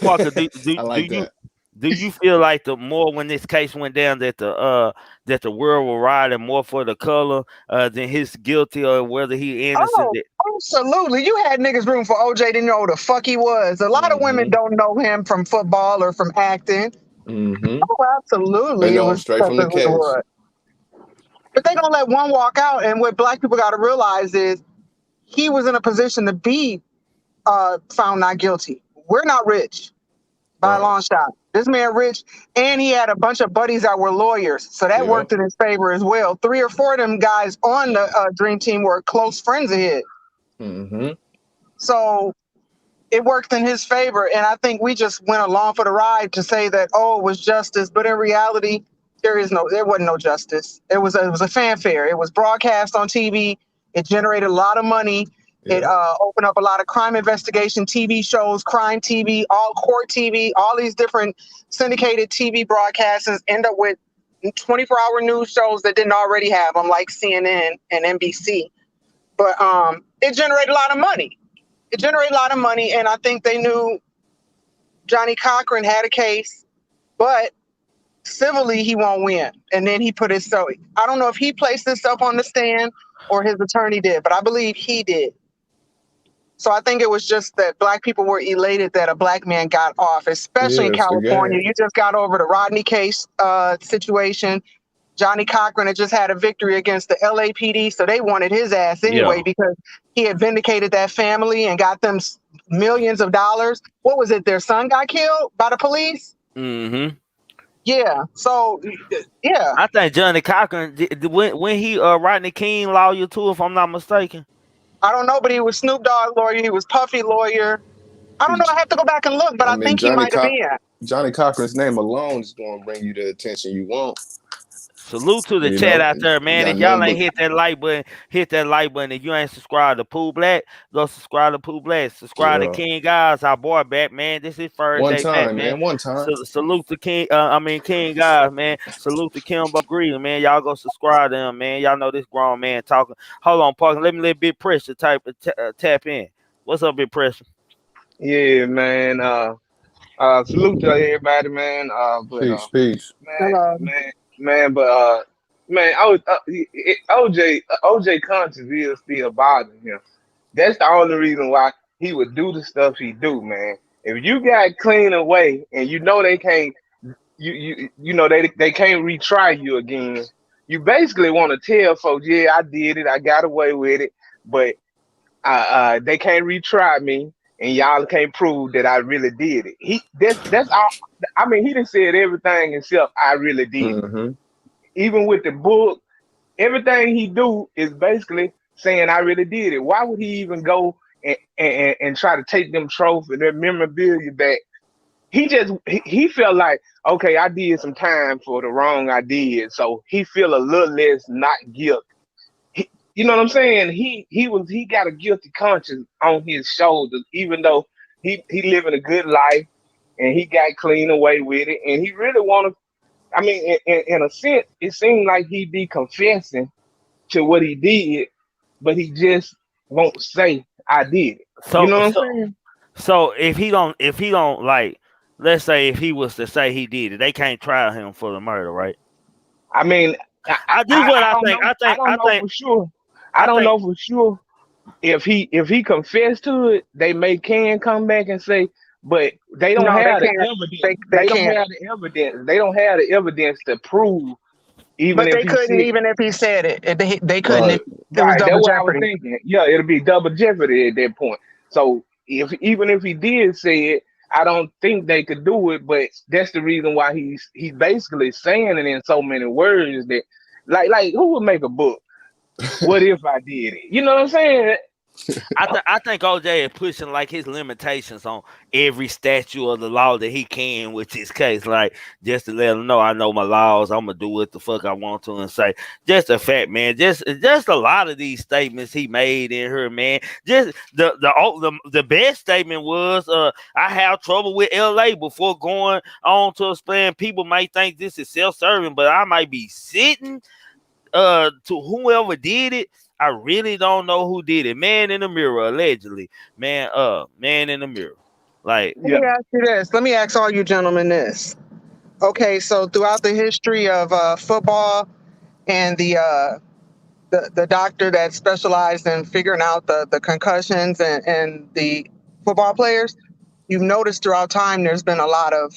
[SPEAKER 4] I like that.
[SPEAKER 1] do you feel like the more when this case went down that the world will riding more for the color than his guilty or whether he innocent?
[SPEAKER 5] Oh, absolutely. You had niggas rooting for OJ, didn't know who the fuck he was. A lot of women
[SPEAKER 4] Mm-hmm.
[SPEAKER 5] don't know him from football or from acting.
[SPEAKER 4] Mm-hmm.
[SPEAKER 5] Oh,
[SPEAKER 4] They
[SPEAKER 5] absolutely. It
[SPEAKER 4] know him
[SPEAKER 5] was
[SPEAKER 4] straight from the
[SPEAKER 5] perfectly
[SPEAKER 4] case.
[SPEAKER 5] wood. But they gonna let one walk out, and what black people gotta realize is he was in a position to be found not guilty. We're not rich by a
[SPEAKER 4] Right.
[SPEAKER 5] long shot. This man rich, and he had a bunch of buddies that were lawyers, so that
[SPEAKER 4] Yep.
[SPEAKER 5] worked in his favor as well. 3 or 4 of them guys on the dream team were close friends of his,
[SPEAKER 4] Mm-hmm.
[SPEAKER 5] so it worked in his favor. And I think we just went along for the ride to say that, oh, it was justice, but in reality, there wasn't no justice. It was a fanfare. It was broadcast on TV. It generated a lot of money. It
[SPEAKER 4] Yep.
[SPEAKER 5] opened up a lot of crime investigation TV shows, crime TV, all court TV, all these different syndicated TV broadcasts end up with 24-hour news shows that didn't already have them, like CNN and NBC. But it generated a lot of money. It generated a lot of money, and I think they knew Johnny Cochran had a case, but civilly he won't win. And then he put his so I don't know if he placed himself on the stand or his attorney did, but I believe he did. So I think it was just that black people were elated that a black man got off, especially
[SPEAKER 4] Yeah,
[SPEAKER 5] in
[SPEAKER 4] it's the
[SPEAKER 5] California.
[SPEAKER 4] game.
[SPEAKER 5] You just got over the Rodney case situation. Johnny Cochran had just had a victory against the LAPD, so they wanted his ass anyway
[SPEAKER 1] Yeah.
[SPEAKER 5] because he had vindicated that family and got them millions of dollars. What was it? Their son got killed by the police?
[SPEAKER 1] Mm-hmm.
[SPEAKER 5] Yeah. So, yeah.
[SPEAKER 1] I think Johnny Cochran when he Rodney King lawyer too, if I'm not mistaken.
[SPEAKER 5] I don't know, but he was Snoop Dogg lawyer. He was Puffy lawyer. I don't know. I have to go back and look, but
[SPEAKER 4] I
[SPEAKER 5] I
[SPEAKER 4] mean,
[SPEAKER 5] think he might have been.
[SPEAKER 4] Johnny Cochran's name alone is going to bring you the attention you want.
[SPEAKER 1] Salute to the
[SPEAKER 4] You
[SPEAKER 1] chat
[SPEAKER 4] know,
[SPEAKER 1] out there,
[SPEAKER 4] you
[SPEAKER 1] man.
[SPEAKER 4] got
[SPEAKER 1] If y'all
[SPEAKER 4] nothing
[SPEAKER 1] ain't
[SPEAKER 4] but
[SPEAKER 1] hit that like button, hit that like button. If you ain't subscribed to Pooh Black, go subscribe to Pooh Black. Subscribe to
[SPEAKER 4] yeah.
[SPEAKER 1] King Guys, our boy back, man. This is first
[SPEAKER 4] One
[SPEAKER 1] day back,
[SPEAKER 4] time,
[SPEAKER 1] man.
[SPEAKER 4] man. One time.
[SPEAKER 1] Salute to King Guys, man. Salute to Kimbo Green, man. Y'all go subscribe to him, man. Y'all know this grown man talking. Hold on, Parker. Let Big Pressure tap in. What's up, Big Pressure?
[SPEAKER 6] Yeah, man. Salute to everybody, man.
[SPEAKER 4] Peace, peace.
[SPEAKER 6] Man,
[SPEAKER 5] Hello.
[SPEAKER 6] man, man, OJ conscience is still bothering him. That's the only reason why he would do the stuff he do, man. If you got clean away and you know they can't, they can't retry you again. You basically want to tell folks, yeah, I did it, I got away with it, but they can't retry me, and y'all can't prove that I really did it. That's all. I mean, he done said everything except I really did it.
[SPEAKER 4] Mm-hmm.
[SPEAKER 6] Even with the book, everything he do is basically saying I really did it. Why would he even go and try to take them trophies, their memorabilia back? He felt like, okay, I did some time for the wrong I did, so he feel a little less not guilty. You know what I'm saying? He got a guilty conscience on his shoulders, even though he living a good life and he got clean away with it, and he really want to. I mean, in a sense, it seemed like he be confessing to what he did, but he just won't say I did it. You
[SPEAKER 1] So
[SPEAKER 6] know what I'm
[SPEAKER 1] so
[SPEAKER 6] saying?
[SPEAKER 1] so if he don't like, let's say if he was to say he did it, they can't try him for the murder, right?
[SPEAKER 6] I mean,
[SPEAKER 1] This is what
[SPEAKER 6] I
[SPEAKER 1] I
[SPEAKER 6] don't
[SPEAKER 1] think.
[SPEAKER 6] know. I don't know for sure. I
[SPEAKER 1] I
[SPEAKER 6] don't
[SPEAKER 1] think
[SPEAKER 6] know for sure if he confessed to it, they may can come back and say, but they don't
[SPEAKER 5] No, they
[SPEAKER 6] have the
[SPEAKER 5] can't.
[SPEAKER 6] evidence.
[SPEAKER 5] They
[SPEAKER 6] They don't
[SPEAKER 5] can't.
[SPEAKER 6] have the evidence. They don't have the evidence to prove even
[SPEAKER 5] But
[SPEAKER 6] if
[SPEAKER 5] they
[SPEAKER 6] he
[SPEAKER 5] couldn't,
[SPEAKER 6] said.
[SPEAKER 5] even if he said it. They couldn't.
[SPEAKER 2] Right.
[SPEAKER 5] It was
[SPEAKER 6] Right, that's
[SPEAKER 5] double
[SPEAKER 6] what I was
[SPEAKER 5] jeopardy.
[SPEAKER 6] thinking. Yeah, it'll be double jeopardy at that point. So if even if he did say it, I don't think they could do it. But that's the reason why he's basically saying it in so many words that like who would make a book? What if I did it? You know what I'm saying?
[SPEAKER 1] I think OJ is pushing like his limitations on every statute of the law that he can with his case, like just to let him know I know my laws. I'm gonna do what the fuck I want to and say. Just a fact, man. Just a lot of these statements he made in here, man. Just the best statement was I have trouble with LA before going on to explain. People might think this is self-serving, but I might be sitting to whoever did it. I really don't know who did it. Man in the mirror, allegedly. Man in the mirror. Like,
[SPEAKER 5] Let me
[SPEAKER 6] Yeah,
[SPEAKER 5] ask you this. Let me ask all you gentlemen this. Okay, so throughout the history of football and the doctor that specialized in figuring out the concussions and the football players, you've noticed throughout time there's been a lot of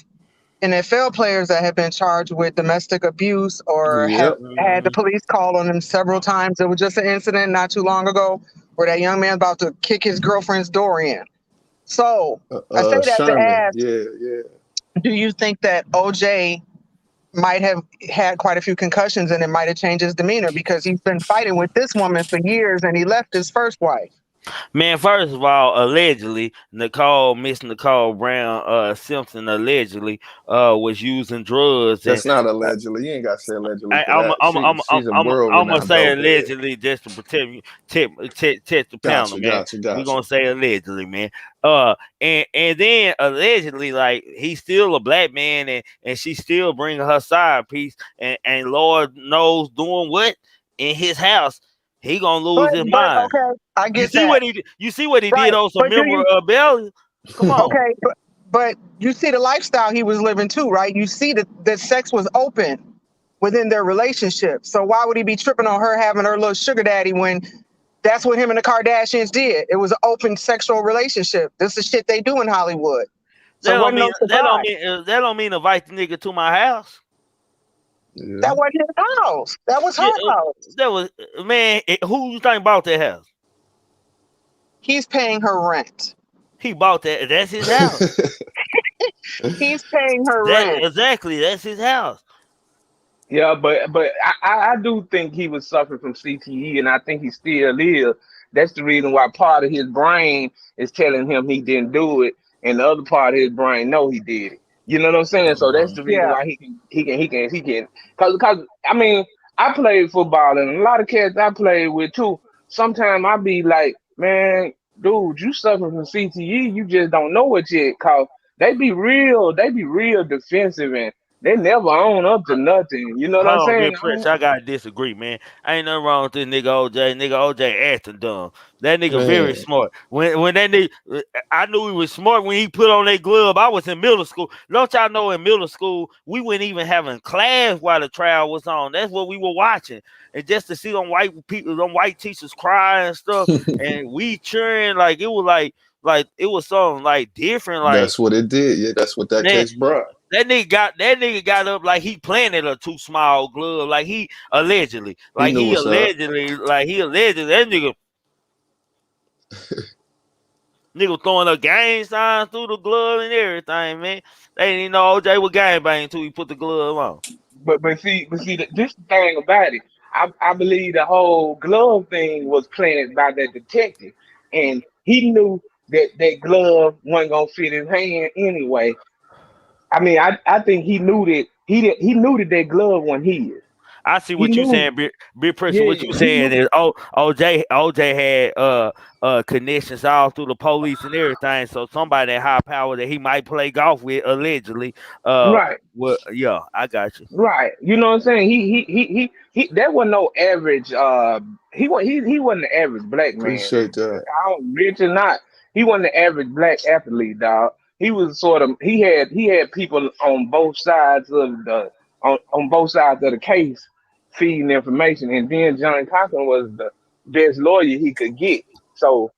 [SPEAKER 5] NFL players that have been charged with domestic abuse or have
[SPEAKER 2] Yep.
[SPEAKER 5] had the
[SPEAKER 1] mhm.
[SPEAKER 5] police call on them several times. There was just an incident not too long ago where that young man about to kick his girlfriend's door in. So I say that to
[SPEAKER 2] Sherman.
[SPEAKER 5] ask,
[SPEAKER 2] Yeah, yeah.
[SPEAKER 5] do you think that OJ might have had quite a few concussions and it might have changed his demeanor because he's been fighting with this woman for years and he left his first wife?
[SPEAKER 1] Man, first of all, allegedly, Miss Nicole Brown, Simpson, allegedly, was using drugs and
[SPEAKER 4] That's not allegedly. You ain't got to say allegedly
[SPEAKER 1] I,
[SPEAKER 4] for that. She's a world
[SPEAKER 1] I'm gonna
[SPEAKER 4] renowned
[SPEAKER 1] say
[SPEAKER 4] dope head.
[SPEAKER 1] allegedly just to protect you, test the panel,
[SPEAKER 4] Gotcha,
[SPEAKER 1] man.
[SPEAKER 4] gotcha,
[SPEAKER 1] We
[SPEAKER 4] gotcha.
[SPEAKER 1] gonna say allegedly, man. And then allegedly, like he's still a black man, and she's still bringing her side piece, and Lord knows doing what in his house, he gonna lose his
[SPEAKER 5] But
[SPEAKER 1] mind.
[SPEAKER 5] okay, I
[SPEAKER 1] You
[SPEAKER 5] get
[SPEAKER 1] see
[SPEAKER 5] that.
[SPEAKER 1] what he you see what he did
[SPEAKER 5] Right.
[SPEAKER 1] on some
[SPEAKER 5] But do
[SPEAKER 1] member
[SPEAKER 5] you
[SPEAKER 1] rebellion? Come on.
[SPEAKER 5] okay, but you see the lifestyle he was living too, right? You see that sex was open within their relationship. So why would he be tripping on her having her little sugar daddy when that's what him and the Kardashians did? It was an open sexual relationship. This is shit they do in Hollywood. So
[SPEAKER 1] That
[SPEAKER 5] it
[SPEAKER 1] don't
[SPEAKER 5] wasn't
[SPEAKER 1] mean
[SPEAKER 5] no surprise.
[SPEAKER 1] that don't mean invite the nigga to my house.
[SPEAKER 2] Yeah.
[SPEAKER 5] That wasn't his house. That was
[SPEAKER 1] Yeah,
[SPEAKER 5] her house.
[SPEAKER 1] that was man. Who you think bought that house?
[SPEAKER 5] He's paying her rent.
[SPEAKER 1] He bought that. That's his house.
[SPEAKER 5] He's paying her
[SPEAKER 1] That
[SPEAKER 5] rent.
[SPEAKER 1] exactly. That's his house.
[SPEAKER 6] yeah, but I do think he was suffering from CTE, and I think he still is. That's the reason why part of his brain is telling him he didn't do it, and the other part of his brain know he did it. You know what I'm saying? So that's
[SPEAKER 2] Uh-huh.
[SPEAKER 6] the reason
[SPEAKER 5] Yeah.
[SPEAKER 6] why he can. Cause I mean, I played football, and a lot of cats I played with too. Sometimes I be like, man, dude, you suffer from CTE, you just don't know it yet. Cause they be real defensive, and they never own up to nothing. You know what I'm
[SPEAKER 1] Hold on,
[SPEAKER 6] saying?
[SPEAKER 1] Big Prince. I gotta disagree, man. Ain't nothing wrong with this nigga OJ. Nigga OJ acting dumb. That nigga very
[SPEAKER 2] Man.
[SPEAKER 1] smart. When that nigga, I knew he was smart when he put on that glove. I was in middle school. Don't y'all know in middle school we weren't even having class while the trial was on. That's what we were watching, and just to see them white people, them white teachers cry and stuff, and we cheering like it was like it was something like different, like.
[SPEAKER 2] That's what it did. Yeah, that's what that
[SPEAKER 1] Man,
[SPEAKER 2] case brought.
[SPEAKER 1] that nigga got up like he planted a too small glove, like he allegedly,
[SPEAKER 2] He knew what's up.
[SPEAKER 1] that nigga throwing up gang signs through the glove and everything, man. They didn't even know OJ was gangbang until he put the glove on.
[SPEAKER 6] But see, this the thing about it. I believe the whole glove thing was planted by that detective, and he knew that that glove wasn't gonna fit his hand anyway. I mean, I think he knew that he knew that that glove wasn't his.
[SPEAKER 1] I see
[SPEAKER 6] He
[SPEAKER 1] what you
[SPEAKER 6] knew,
[SPEAKER 1] saying, big person.
[SPEAKER 6] yeah,
[SPEAKER 1] What you
[SPEAKER 6] he
[SPEAKER 1] saying
[SPEAKER 6] knew.
[SPEAKER 1] is, OJ had connections all through the police and everything. So somebody that high power that he might play golf with allegedly, uh,
[SPEAKER 6] Right.
[SPEAKER 1] yeah, I got you.
[SPEAKER 6] Right. You know what I'm saying? He that wasn't no average he wasn't the average black man.
[SPEAKER 2] Appreciate that.
[SPEAKER 6] I don't rich or not. He wasn't the average black athlete, dog. He was sort of he had people on both sides of on both sides of the case feeding information, and then John Cochran was the best lawyer he could get. So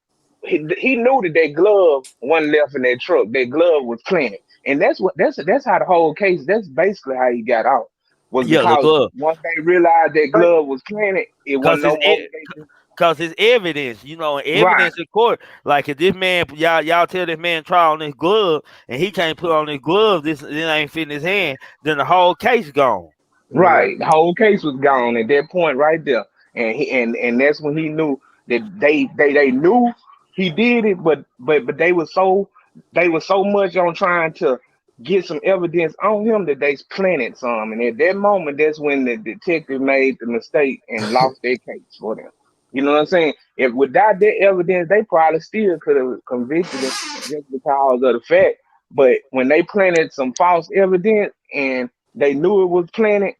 [SPEAKER 6] he knew that that glove wasn't left in that truck. That glove was planted. And that's how the whole case. That's basically how he got out. was
[SPEAKER 1] Yeah, the
[SPEAKER 6] because
[SPEAKER 1] glove.
[SPEAKER 6] once they realized that
[SPEAKER 5] But
[SPEAKER 6] glove was planted, it
[SPEAKER 1] Cause
[SPEAKER 6] wasn't no
[SPEAKER 1] it's
[SPEAKER 6] more.
[SPEAKER 1] cause it's evidence,
[SPEAKER 6] Right,
[SPEAKER 1] evidence in court. Like if this man, y'all tell this man try on this glove, and he can't put on this glove, this it ain't fitting his hand, then the whole case gone.
[SPEAKER 2] Yep.
[SPEAKER 6] right. The whole case was gone at that point right there, and that's when he knew that they knew he did it, but they were so much on trying to get some evidence on him that they planted some, and at that moment, that's when the detective made the mistake and lost their case for them. You know what I'm saying? If without that evidence, they probably still could have convicted him just because of the fact. But when they planted some false evidence and they knew it was planted,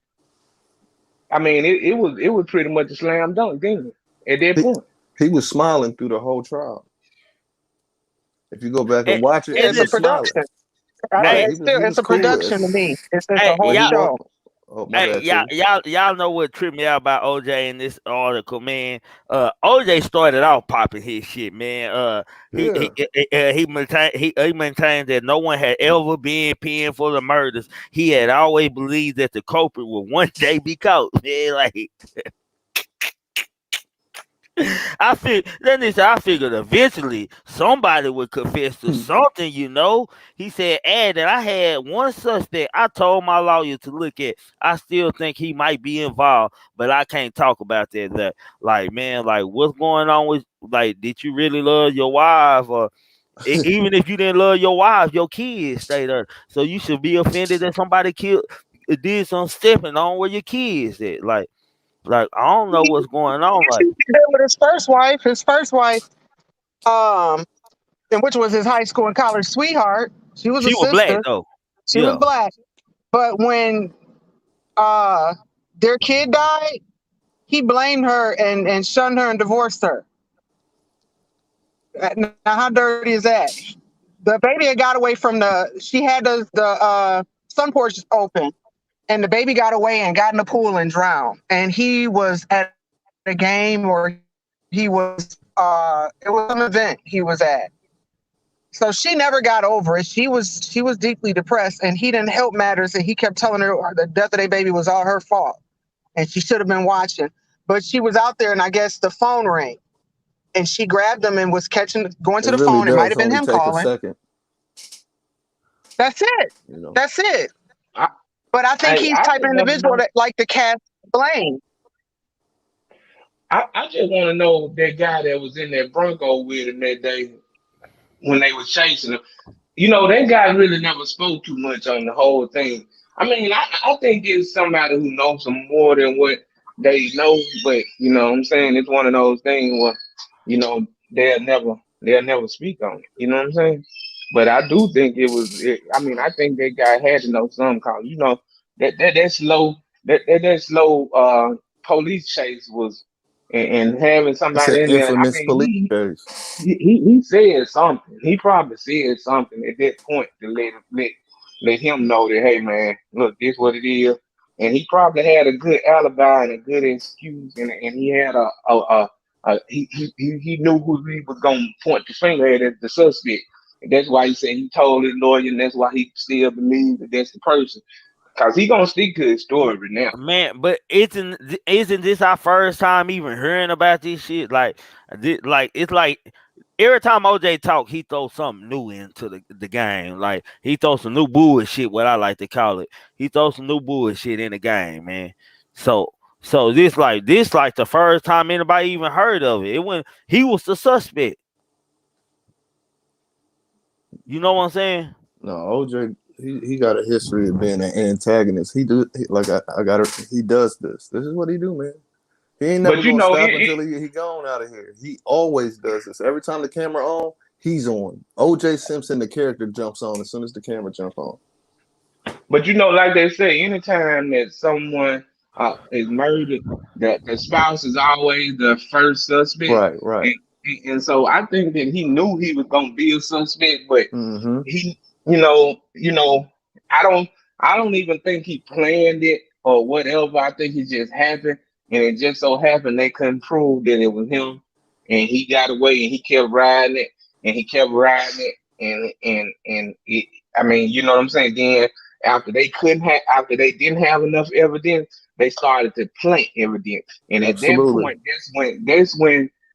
[SPEAKER 6] I mean, it was pretty much a slam dunk, didn't it? At that
[SPEAKER 4] He,
[SPEAKER 6] point,
[SPEAKER 4] he was smiling through the whole trial. If you go back and
[SPEAKER 1] And,
[SPEAKER 4] watch it,
[SPEAKER 5] yeah,
[SPEAKER 1] and
[SPEAKER 4] he
[SPEAKER 5] it's a
[SPEAKER 4] was
[SPEAKER 1] listen,
[SPEAKER 4] smiling.
[SPEAKER 5] production.
[SPEAKER 4] Right.
[SPEAKER 1] hey,
[SPEAKER 4] He
[SPEAKER 5] It's
[SPEAKER 4] was
[SPEAKER 5] still
[SPEAKER 4] he
[SPEAKER 5] it's
[SPEAKER 4] was
[SPEAKER 5] a
[SPEAKER 4] cool.
[SPEAKER 5] production to me. It's
[SPEAKER 1] hey,
[SPEAKER 5] a
[SPEAKER 4] When
[SPEAKER 5] whole
[SPEAKER 4] he
[SPEAKER 1] y'all,
[SPEAKER 5] show.
[SPEAKER 4] walked. Oh, my
[SPEAKER 1] hey,
[SPEAKER 4] bad, Titty.
[SPEAKER 1] y'all know what tripped me out about OJ in this article, man. OJ started off popping his shit, man.
[SPEAKER 4] Yeah.
[SPEAKER 1] He maintained that no one had ever been pinned for the murders. He had always believed that the culprit would one day be caught. Man, like I figured eventually somebody would confess to something, He said, and that I had one suspect I told my lawyer to look at. I still think he might be involved, but I can't talk about that. Like, man, like what's going on with like, did you really love your wife? Or even if you didn't love your wife, your kids stay there. So you should be offended that somebody did some stepping on where your kids at. Like I don't know what's going on.
[SPEAKER 5] He
[SPEAKER 1] Like
[SPEAKER 5] did with his first wife. His first wife, um, and which was his high school and college sweetheart. She was a
[SPEAKER 1] she was black
[SPEAKER 5] sister.
[SPEAKER 1] though.
[SPEAKER 5] She was
[SPEAKER 1] Yeah.
[SPEAKER 5] black. But when uh their kid died, he blamed her and shunned her and divorced her. Now, how dirty is that? The baby had got away from she had the sun porch open, and the baby got away and got in the pool and drowned. And he was at a game, or he was it was some event he was at. So she never got over it. She was deeply depressed, and he didn't help matters. And he kept telling her the death of their baby was all her fault, and she should have been watching. But she was out there, and I guess the phone rang, and she grabbed him and was going
[SPEAKER 4] It
[SPEAKER 5] to the
[SPEAKER 4] really
[SPEAKER 5] phone. It might
[SPEAKER 4] does
[SPEAKER 5] have been
[SPEAKER 4] only
[SPEAKER 5] him
[SPEAKER 4] take a
[SPEAKER 5] calling.
[SPEAKER 4] second,
[SPEAKER 5] That's it.
[SPEAKER 4] you know.
[SPEAKER 5] That's it.
[SPEAKER 6] I
[SPEAKER 5] But I think
[SPEAKER 6] I,
[SPEAKER 5] he's
[SPEAKER 6] I
[SPEAKER 5] type of
[SPEAKER 6] just want to
[SPEAKER 5] individual
[SPEAKER 6] know.
[SPEAKER 5] that like to cast blame.
[SPEAKER 6] I just want to know that guy that was in that Bronco with him that day when they were chasing him. That guy really never spoke too much on the whole thing. I mean, I think it's somebody who knows some more than what they know, but what I'm saying, it's one of those things where, they'll never speak on it. You know what I'm saying? But I do think I mean, I think that guy had to know some cause that slow that slow police chase was and having
[SPEAKER 4] It's an
[SPEAKER 6] somebody in there. I
[SPEAKER 4] infamous
[SPEAKER 6] mean,
[SPEAKER 4] police case.
[SPEAKER 6] he said something. He probably said something at that point to let him know that, hey man, look, this what it is. And he probably had a good alibi and a good excuse, and he had he knew who he was gonna point the finger at as the suspect. And that's why he said he told his lawyer, and that's why he still believes that that's the person, cause he gonna stick to his story now.
[SPEAKER 1] Man, but isn't this our first time even hearing about this shit? Like it's like every time OJ talk, he throws something new into the game. Like he throws some new bullshit, what I like to call it. He throws some new bullshit in the game, man. So this like the first time anybody even heard of it. It when he was the suspect. You know what I'm saying?
[SPEAKER 4] No, OJ, he got a history of being an antagonist. I got it. He does this. This is what he do, man. He ain't never
[SPEAKER 6] But
[SPEAKER 4] gonna stop
[SPEAKER 6] it,
[SPEAKER 4] until he gone out of here. He always does this. Every time the camera on, he's on. OJ Simpson, the character, jumps on as soon as the camera jump on.
[SPEAKER 6] But like they say, anytime that someone is murdered, the spouse is always the first suspect,
[SPEAKER 4] Right, right.
[SPEAKER 6] and so I think that he knew he was gonna be a suspect, but
[SPEAKER 4] Mm-hmm.
[SPEAKER 6] he, you know, you know, I don't, I don't even think he planned it or whatever. I think it just happened, and it just so happened they couldn't prove that it was him, and he got away, and he kept riding it, and he kept riding it, and it, I mean, you know what I'm saying? Then after they didn't have enough evidence, they started to plant evidence. And at that
[SPEAKER 4] Absolutely.
[SPEAKER 6] point,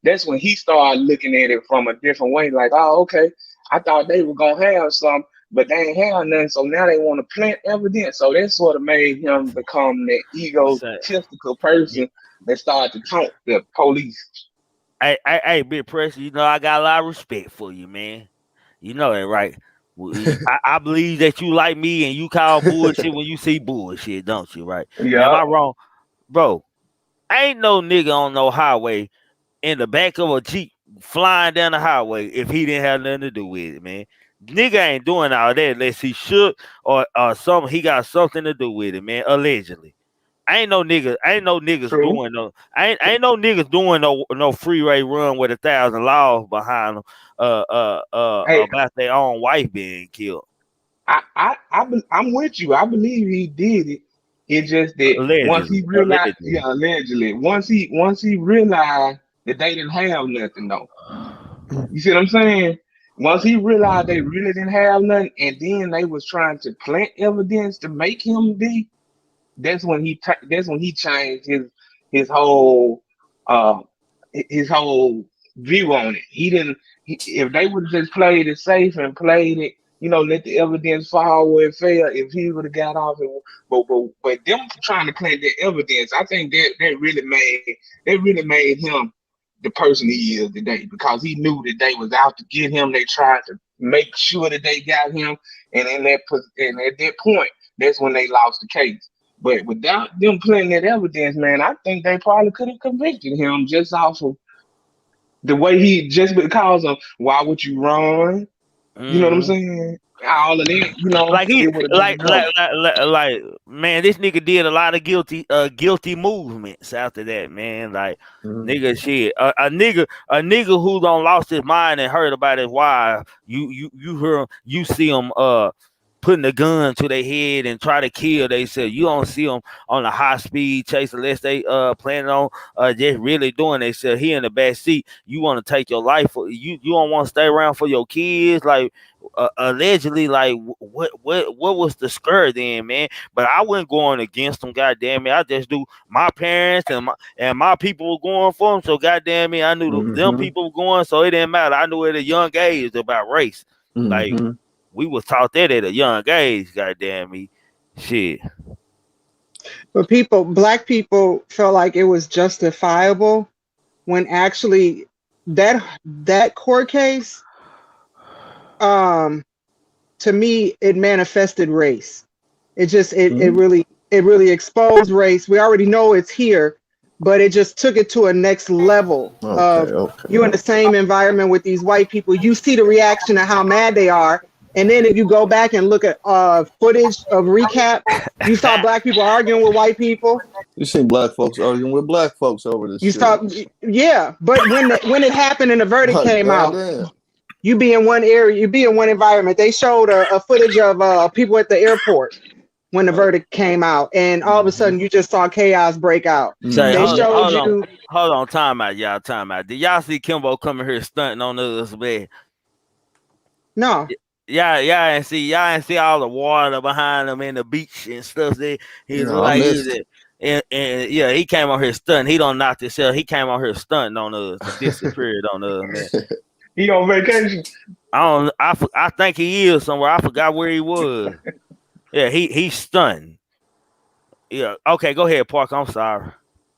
[SPEAKER 6] that's when he started looking at it from a different way. Like, oh, okay, I thought they were gonna have some, but they ain't have nothing. So now they want to plant evidence. So that sort of made him become that
[SPEAKER 1] So,
[SPEAKER 6] egotistical person that started to taunt the police.
[SPEAKER 1] hey, Big Pressure, you know I got a lot of respect for you, man. You know that, right? I believe that you like me and you call bullshit when you see bullshit, don't you, right? Am
[SPEAKER 6] Yeah,
[SPEAKER 1] I wrong? Bro, ain't no nigga on no highway in the back of a Jeep flying down the highway if he didn't have nothing to do with it, man. Nigga ain't doing all that unless he should or something. He got something to do with it, man. Allegedly, ain't no niggas
[SPEAKER 6] true.
[SPEAKER 1] doing ain't no niggas doing no freeway run with 1,000 laws behind them.
[SPEAKER 6] Hey,
[SPEAKER 1] About their own wife being killed
[SPEAKER 6] I'm with you. I believe he did it. It's just that once he realized,
[SPEAKER 1] allegedly.
[SPEAKER 6] yeah, allegedly, once he realized that they didn't have nothing though. You see what I'm saying? Once he realized they really didn't have nothing, and then they was trying to plant evidence to make him be, that's when he changed his whole uh his whole view on it. He didn't. If they would have just played it safe and played it, let the evidence fall where it fell. If he would have got off, but them trying to plant the evidence, I think that really made him the person he is today because he knew that they was out to get him. They tried to make sure that they got him, and at that point, that's when they lost the case. But without them planting that evidence, man, I think they probably could have convicted him just off of the way just because of why would you run? You know what I'm
[SPEAKER 1] Mm-hmm.
[SPEAKER 6] saying? All of that,
[SPEAKER 1] Like he
[SPEAKER 6] it would have been enough.
[SPEAKER 1] man, this nigga did a lot of guilty movements after that, man. Like
[SPEAKER 4] Mhm.
[SPEAKER 1] nigga shit. A nigga who don't lost his mind and heard about his wife, you hear you see him putting a gun to their head and try to kill. They said you don't see them on a high speed chase unless they planning on just really doing. They said he in the back seat. You want to take your life for you don't want to stay around for your kids, like allegedly, like what was the skirt then, man? But I wasn't going against them, goddamn it. I just do my parents and my people were going for them, so goddamn it, I knew them
[SPEAKER 4] Mhm.
[SPEAKER 1] people were going, so it didn't matter. I knew at a young age about race, like
[SPEAKER 4] Mhm.
[SPEAKER 1] we was taught that at a young age, goddamn me, shit.
[SPEAKER 5] But black people felt like it was justifiable when actually that court case, um, to me, it manifested race. It just
[SPEAKER 4] Mhm.
[SPEAKER 5] it really exposed race. We already know it's here, but it just took it to a next level
[SPEAKER 4] Okay.
[SPEAKER 5] of
[SPEAKER 4] Okay.
[SPEAKER 5] you in the same environment with these white people. You see the reaction of how mad they are. And then if you go back and look at footage of recaps, you saw black people arguing with white people.
[SPEAKER 4] You seen black folks arguing with black folks over this
[SPEAKER 5] You
[SPEAKER 4] shit.
[SPEAKER 5] saw, yeah. But when it happened and the verdict
[SPEAKER 4] Like,
[SPEAKER 5] came out,
[SPEAKER 4] goddamn.
[SPEAKER 5] you be in one area, you be in one environment. They showed a footage of people at the airport when the
[SPEAKER 4] Like,
[SPEAKER 5] verdict came out, and all of a
[SPEAKER 4] mhm.
[SPEAKER 5] sudden you just saw chaos break out.
[SPEAKER 1] Say,
[SPEAKER 5] They
[SPEAKER 4] Mhm.
[SPEAKER 5] showed you,
[SPEAKER 1] hold on, time out, y'all, time out. Did y'all see Kimbo coming here stunting on us, man?
[SPEAKER 5] no,
[SPEAKER 1] Y'all ain't see all the water behind him in the beach and stuff. There, he was
[SPEAKER 4] No, I
[SPEAKER 1] like,
[SPEAKER 4] missed it.
[SPEAKER 1] and yeah, he came on here stunting. He don't knock himself. He came on here stunting on us and disappeared on us, man.
[SPEAKER 6] He on vacation.
[SPEAKER 1] I think he is somewhere. I forgot where he was. Yeah, he's stunned. Yeah. Okay, go ahead, Park. I'm sorry.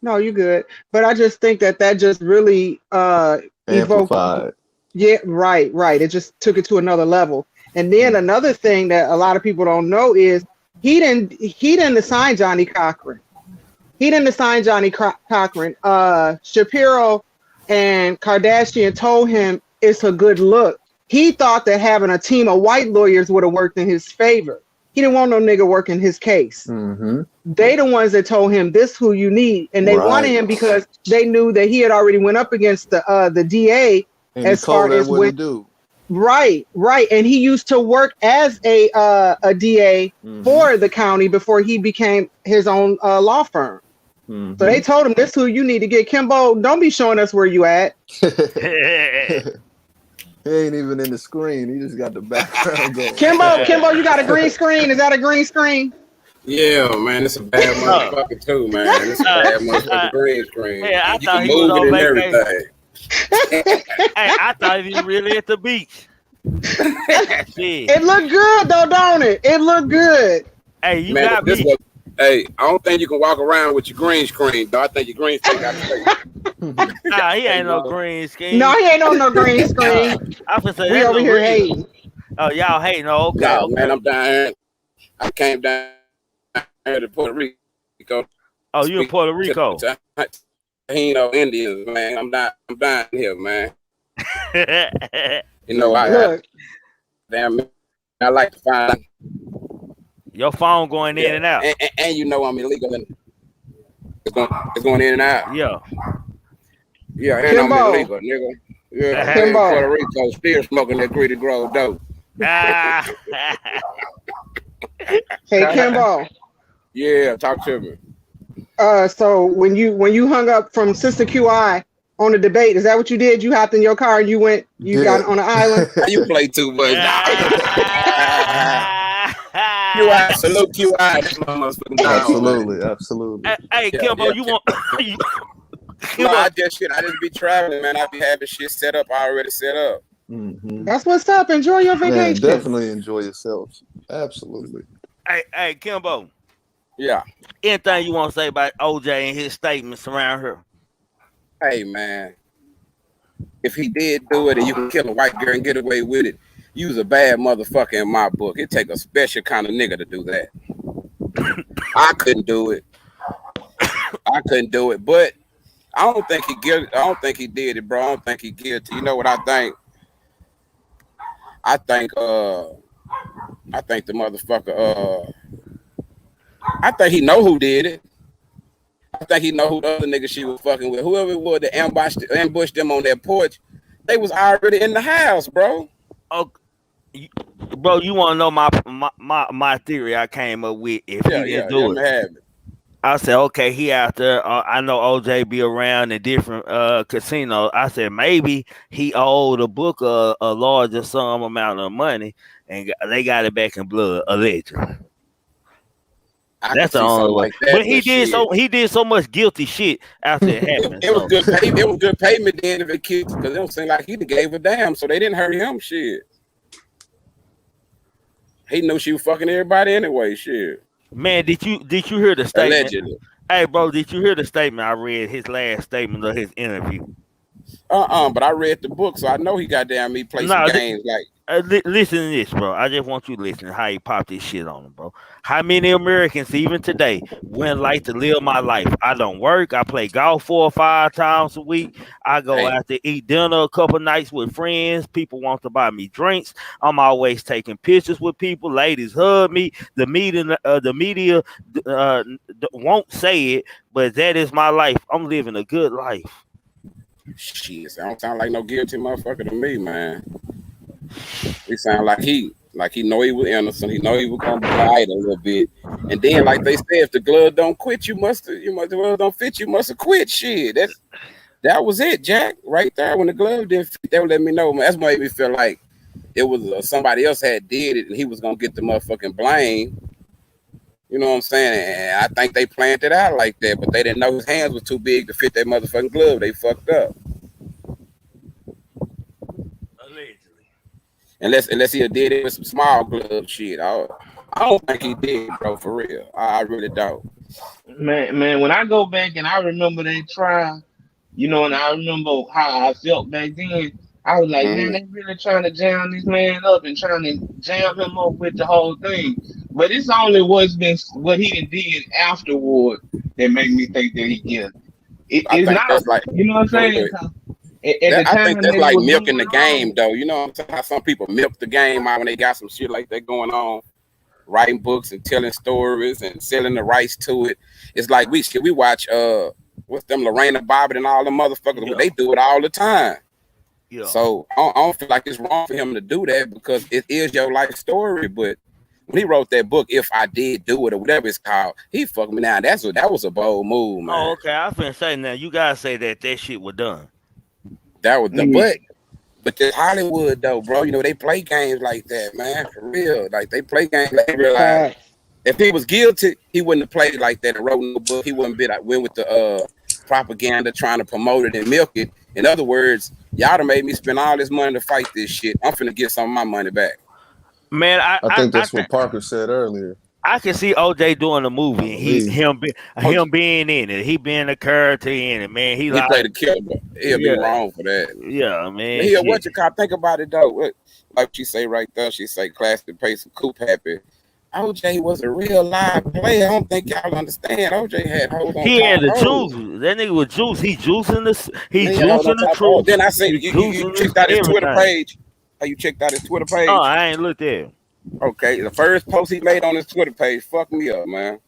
[SPEAKER 5] no, you good. But I just think that just really evoked.
[SPEAKER 4] Amplified.
[SPEAKER 5] Yeah, right. It just took it to another level. And then another thing that a lot of people don't know is he didn't assign Johnny Cochran. He didn't assign Johnny Cochran. Shapiro and Kardashian told him it's a good look. He thought that having a team of white lawyers would have worked in his favor. He didn't want no nigga working his case.
[SPEAKER 4] Mm-hmm.
[SPEAKER 5] They the ones that told him this who you need, and they wanted
[SPEAKER 4] Right.
[SPEAKER 5] him because they knew that he had already went up against the DA
[SPEAKER 4] And he
[SPEAKER 5] as far
[SPEAKER 4] told her
[SPEAKER 5] as
[SPEAKER 4] what to
[SPEAKER 5] with
[SPEAKER 4] do.
[SPEAKER 5] right, and he used to work as a DA
[SPEAKER 4] Mm-hmm.
[SPEAKER 5] for the county before he became his own law firm.
[SPEAKER 4] Mm-hmm.
[SPEAKER 5] So they told him, this who you need to get. Kimbo, don't be showing us where you at.
[SPEAKER 4] He ain't even in the screen. He just got the background going.
[SPEAKER 5] Kimbo, you got a green screen? Is that a green screen?
[SPEAKER 7] Yeah, man, it's a bad motherfucker too, man. It's a bad motherfucking green screen.
[SPEAKER 1] Yeah, I
[SPEAKER 7] You
[SPEAKER 1] thought
[SPEAKER 7] can
[SPEAKER 1] he was
[SPEAKER 7] move it
[SPEAKER 1] on
[SPEAKER 7] and
[SPEAKER 1] vacation.
[SPEAKER 7] everything.
[SPEAKER 1] Hey, I thought he was really at the beach. Shit.
[SPEAKER 5] It looked good though, don't it? It looked good.
[SPEAKER 1] Hey, you
[SPEAKER 7] Man,
[SPEAKER 1] got
[SPEAKER 7] this
[SPEAKER 1] me.
[SPEAKER 7] was. Hey, I don't think you can walk around with your green screen, though. I think your green screen got to stay.
[SPEAKER 1] Nah, he ain't no green skin.
[SPEAKER 5] No, he ain't on no green screen.
[SPEAKER 1] I was say
[SPEAKER 5] We
[SPEAKER 1] that
[SPEAKER 5] over
[SPEAKER 1] look
[SPEAKER 5] here
[SPEAKER 1] real.
[SPEAKER 5] hating.
[SPEAKER 1] Oh, y'all hating. Oh, okay.
[SPEAKER 7] No,
[SPEAKER 1] Okay.
[SPEAKER 7] man, I'm down here. I came down here to Puerto Rico.
[SPEAKER 1] Oh, you in Puerto Rico?
[SPEAKER 7] Taino Indians, man. I'm down here, man. You know,
[SPEAKER 5] Look,
[SPEAKER 7] I like to find.
[SPEAKER 1] Your phone going in and out.
[SPEAKER 7] And you know I'm illegal. And it's going in and out.
[SPEAKER 1] Yeah.
[SPEAKER 7] Yeah, and
[SPEAKER 5] Kimbo.
[SPEAKER 7] I'm illegal, nigga. Yeah, I'm in
[SPEAKER 5] Kimbo.
[SPEAKER 7] Puerto Rico, still smoking that Greedy Grove dope.
[SPEAKER 1] Ah.
[SPEAKER 5] hey Kimbo.
[SPEAKER 7] Yeah, talk to me.
[SPEAKER 5] So when you hung up from Sister QI on the debate, is that what you did? You hopped in your car and you got on the island?
[SPEAKER 7] You play too much.
[SPEAKER 1] Ah.
[SPEAKER 7] QI, salute QI. That's my motherfucking dog,
[SPEAKER 4] Absolutely,
[SPEAKER 7] man.
[SPEAKER 4] absolutely.
[SPEAKER 1] Hey,
[SPEAKER 7] Yeah,
[SPEAKER 1] Kimbo,
[SPEAKER 7] yeah,
[SPEAKER 1] you want?
[SPEAKER 7] No, I just be traveling, man. I be having shit set up. I already set up.
[SPEAKER 4] Mm-hmm.
[SPEAKER 5] That's what's up. Enjoy your
[SPEAKER 4] Man,
[SPEAKER 5] vacation.
[SPEAKER 4] definitely enjoy yourself. Absolutely.
[SPEAKER 1] Hey, Kimbo.
[SPEAKER 7] Yeah.
[SPEAKER 1] Anything you want to say about OJ and his statements around her?
[SPEAKER 7] Hey, man. If he did do it and you can kill a white girl and get away with it, you was a bad motherfucker in my book. It take a special kind of nigga to do that. I couldn't do it. But I don't think he guilty. I don't think he did it, bro. I don't think he guilty. You know what I think? I think the motherfucker. I think he know who did it. I think he know who the other nigga she was fucking with. Whoever it was that ambushed them on that porch, they was already in the house, bro.
[SPEAKER 1] Oh, bro, you want to know my theory I came up with if he didn't do it?
[SPEAKER 7] Have it.
[SPEAKER 1] I said, okay, he out there. I know OJ be around in different casinos. I said maybe he owed a book a larger sum amount of money, and they got it back in blood, allegedly. That's the only way. But he did so much guilty shit after it happened.
[SPEAKER 7] It was good. It was good payment then if it killed because it don't seem like he gave a damn, so they didn't hurt him. Shit. He knew she was fucking everybody anyway. Shit.
[SPEAKER 1] Man, did you hear the statement?
[SPEAKER 7] Allegedly.
[SPEAKER 1] Hey, bro, did you hear the statement I read? His last statement of his interview.
[SPEAKER 7] But I read the book, so I know he goddamn me play some games like.
[SPEAKER 1] Listen to this, bro. I just want you to listen to how he popped this shit on him, bro. How many Americans, even today, wouldn't like to live my life? I don't work. I play golf 4 or 5 times a week. I go out to eat dinner a couple nights with friends. People want to buy me drinks. I'm always taking pictures with people. Ladies hug me. The media won't say it, but that is my life. I'm living a good life.
[SPEAKER 7] Shit, that don't sound like no guilty motherfucker to me, man. It sound like he know he was innocent. He know he was gonna bite a little bit, and then like they said, if the glove don't quit, the glove don't fit. You must have quit. Shit, that was it, Jack. Right there, when the glove didn't fit, they would let me know. Man, that's what made me feel like it was somebody else had did it, and he was gonna get the motherfucking blame. You know what I'm saying? And I think they planned it out like that, but they didn't know his hands was too big to fit that motherfucking glove. They fucked up. Unless he did it with some small glove shit. I don't think he did, bro, for real. I really don't.
[SPEAKER 6] Man, when I go back and I remember that trial, and I remember how I felt back then, I was like, man, they really trying to jam this man up and trying to jam him up with the whole thing. But it's only what he did afterward that made me think that he guilty. It's not,
[SPEAKER 7] like,
[SPEAKER 6] you know what I'm saying?
[SPEAKER 7] I think that's like milking the game, though. You know what I'm saying? How some people milk the game out when they got some shit like that going on, writing books and telling stories and selling the rights to it. It's like we watch what's them Lorena Bobbitt and all the motherfuckers. Yeah. They do it all the time. Yeah. So I don't feel like it's wrong for him to do that because it is your life story. But when he wrote that book, If I Did Do It or whatever it's called, he fucked me now. That was a bold move, man.
[SPEAKER 1] Oh, okay. I finna say now. You guys say that shit was done.
[SPEAKER 7] That was the but But the Hollywood though, bro, they play games like that, man, for real. Like they play games. Like they realize
[SPEAKER 5] Facts.
[SPEAKER 7] if he was guilty, he wouldn't have played like that and wrote no book. He wouldn't be like went with the propaganda trying to promote it and milk it. In other words, y'all done made me spend all this money to fight this shit. I'm finna get some of my money back.
[SPEAKER 1] Man,
[SPEAKER 4] I think that's what Parker said earlier.
[SPEAKER 1] I can see OJ doing a movie and him being in it. He being a character in it, man. He like
[SPEAKER 7] played a killer. He'll be wrong for that.
[SPEAKER 1] Yeah, man.
[SPEAKER 7] Yeah, what you call? Think about it though. Like she say right there, she say classic pace of Coop happy. OJ was a real live player. I don't think y'all understand. OJ had hold on.
[SPEAKER 1] He had the juice. That nigga was juice. He juicing the truth.
[SPEAKER 7] Then I said you checked out his Twitter page. How you checked out his Twitter page?
[SPEAKER 1] Oh, I ain't looked at it.
[SPEAKER 7] Okay, the first post he made on his Twitter page fucked me up, man.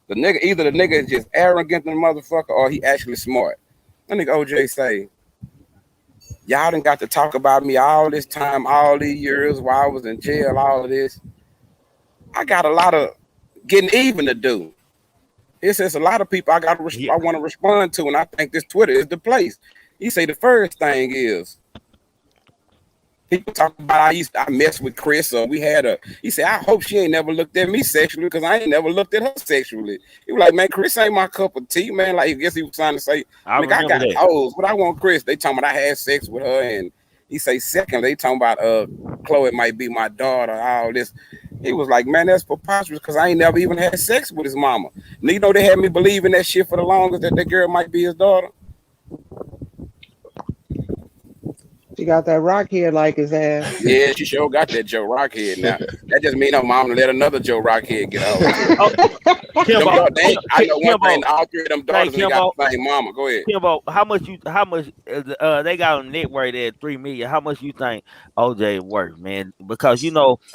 [SPEAKER 7] Either the nigga is just arrogant than motherfucker or he actually smart. That nigga OJ say, y'all done got to talk about me all this time, all these years while I was in jail, all of this. I got a lot of getting even to do. He says a lot of people I want to respond to, and I think this Twitter is the place. He say the first thing is people talk about I messed with Chris or we had he said, I hope she ain't never looked at me sexually because I ain't never looked at her sexually. He was like, man, Chris ain't my cup of tea, man. Like, I guess he was trying to say, I got hoes, but I want Chris. They talking about I had sex with her, and he say second, they talking about Chloe might be my daughter, all this. He was like, man, that's preposterous because I ain't never even had sex with his mama. And they had me believing that shit for the longest that girl might be his daughter.
[SPEAKER 5] She got that rock head like his ass.
[SPEAKER 7] Yeah, she sure got that Joe Rock head now. That just mean her mom let another Joe Rock head get out. I know one thing, all three of them daughters got the same mama. Go ahead.
[SPEAKER 1] Kimbo, how much they got on net worth at $3 million. How much you think OJ worth, man? Because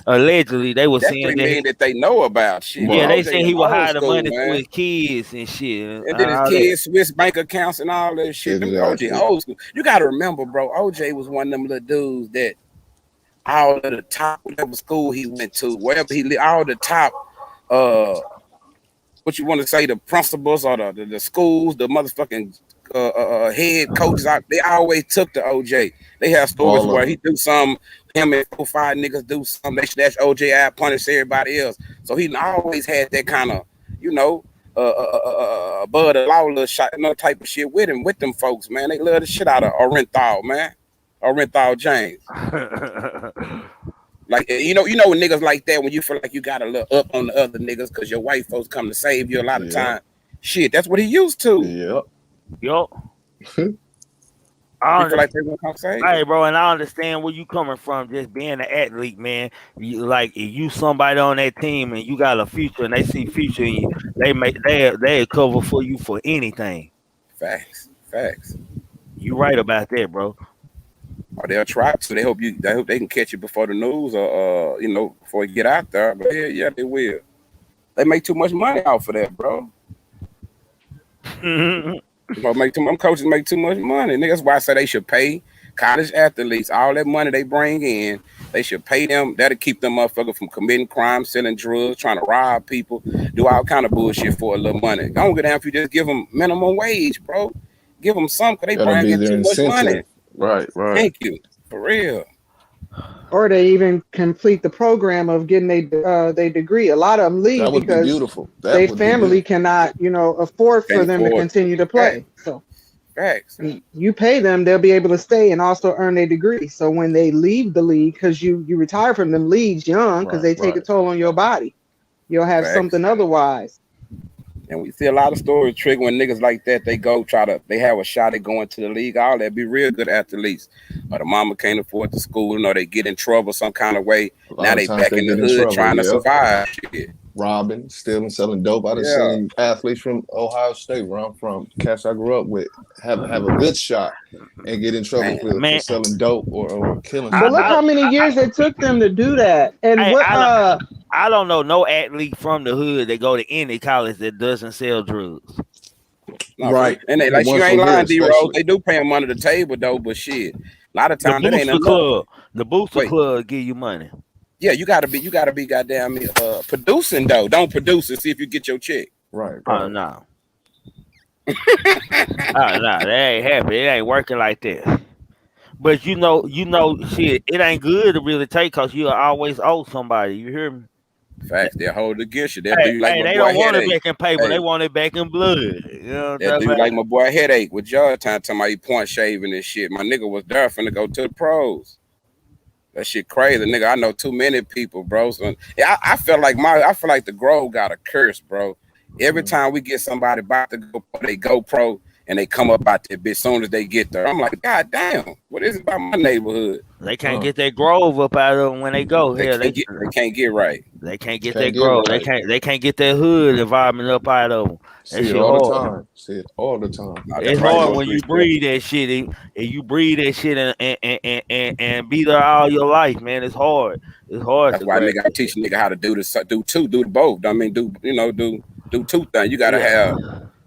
[SPEAKER 1] allegedly they were saying
[SPEAKER 7] $3 million that they know about. Shit.
[SPEAKER 1] Yeah, they saying he would hide the money to his kids and shit.
[SPEAKER 7] And then his kids, Swiss bank accounts and all that shit. OJ old school. You gotta remember, bro, OJ was one of them little dudes that all of the top, whatever school he went to, wherever he lived, all the top what you want to say, the principals or the schools, the motherfucking head coaches, they always took the OJ. They have stories where he do something, him and 4 or 5 niggas do something, they snatch OJ out, punish everybody else. So he always had that kind of, Bud Lawler shot, type of shit with him, with them folks, man. They love the shit out of Orenthal, man. Orenthal James. Like, niggas like that when you feel like you got a little up on the other niggas because your white folks come to save you a lot of time. Shit, that's what he used to.
[SPEAKER 1] Yup.
[SPEAKER 7] I feel like they gonna come save you.
[SPEAKER 1] Hey, bro, and I understand where you coming from, just being an athlete, man. If you somebody on that team and you got a future and they see future in you, they cover for you for anything.
[SPEAKER 7] Facts.
[SPEAKER 1] You right about that, bro.
[SPEAKER 7] Or they'll try to. They hope they can catch you before the news or before you get out there. But yeah, they will. They make too much money off of that, bro. Coaches make too much money. Nigga, that's why I say they should pay college athletes all that money they bring in. They should pay them. That'll keep them motherfuckers from committing crime, selling drugs, trying to rob people, do all kind of bullshit for a little money. Don't get down if you just give them minimum wage, bro. Give them something because they bring in too much money.
[SPEAKER 4] Right.
[SPEAKER 7] Thank you. For real.
[SPEAKER 5] Or they even complete the program of getting their degree. A lot of them leave because their family cannot, afford for them to continue to play. So
[SPEAKER 7] Facts.
[SPEAKER 5] You pay them, they'll be able to stay and also earn their degree. So when they leave the league, because you retire from them leagues young, because they take a toll on your body, you'll have something otherwise.
[SPEAKER 7] And we see a lot of stories, Trig, when niggas like that, they have a shot at going to the league, all that, be real good athletes. Or the mama can't afford the school, they get in trouble some kind of way. Now they back in the hood trying to survive. Shit.
[SPEAKER 4] Robbing, stealing, selling dope. I done seen athletes from Ohio State, where I'm from, cats I grew up with, have a good shot and get in trouble for selling dope or killing.
[SPEAKER 5] But look how many years it took them to do that. And
[SPEAKER 1] I don't know no athlete from the hood that go to any college that doesn't sell drugs.
[SPEAKER 7] No, right. And they you ain't lying, D-Rose. They do pay them under the table though, but shit. A lot of times that ain't enough.
[SPEAKER 1] The booster club give you money.
[SPEAKER 7] Yeah, you gotta be goddamn producing though. Don't produce and see if you get your check.
[SPEAKER 4] Right.
[SPEAKER 1] Oh no. Oh no, that ain't happening. It ain't working like that. But shit, it ain't good to really take because you'll always owe somebody. You hear me?
[SPEAKER 7] Facts. They'll hold it against you. They'll do
[SPEAKER 1] Hey,
[SPEAKER 7] you like
[SPEAKER 1] hey,
[SPEAKER 7] my
[SPEAKER 1] they
[SPEAKER 7] boy
[SPEAKER 1] don't want it
[SPEAKER 7] Headache.
[SPEAKER 1] back in paper. They
[SPEAKER 7] Hey,
[SPEAKER 1] want it back in blood. You know what
[SPEAKER 7] they'll
[SPEAKER 1] I'm
[SPEAKER 7] do you
[SPEAKER 1] talking
[SPEAKER 7] like my boy Headache with your time talking about he point shaving and shit. My nigga was there finna go to the pros. That shit crazy, nigga. I know too many people, bro. So yeah, I feel like the Grove got a curse, bro. Every
[SPEAKER 4] Mm.
[SPEAKER 7] time we get somebody about to go pro, they go pro and they come up out there bitch soon as they get there. I'm like, God damn, what is it about my neighborhood?
[SPEAKER 1] They can't
[SPEAKER 4] Huh.
[SPEAKER 1] get that grove up out of them when they go. Hell,
[SPEAKER 7] They can't get right.
[SPEAKER 1] they can't get
[SPEAKER 4] Can't
[SPEAKER 1] that
[SPEAKER 4] get
[SPEAKER 1] grove.
[SPEAKER 4] right.
[SPEAKER 1] They can't get that hood environment up out of them. That
[SPEAKER 4] See it
[SPEAKER 1] shit
[SPEAKER 4] all the
[SPEAKER 1] hard.
[SPEAKER 4] time. See it all the time.
[SPEAKER 7] No, that's
[SPEAKER 1] It's
[SPEAKER 7] right.
[SPEAKER 1] hard
[SPEAKER 7] Those
[SPEAKER 1] when
[SPEAKER 7] three
[SPEAKER 1] you
[SPEAKER 7] steps.
[SPEAKER 1] breathe that shit and you breathe that shit and be there all your life, man. It's hard. It's hard
[SPEAKER 7] That's
[SPEAKER 1] to
[SPEAKER 7] why
[SPEAKER 1] grab
[SPEAKER 7] nigga I
[SPEAKER 1] that
[SPEAKER 7] teach
[SPEAKER 1] shit.
[SPEAKER 7] a nigga how to do the both. I mean, do two things. You gotta
[SPEAKER 1] Yeah.
[SPEAKER 7] have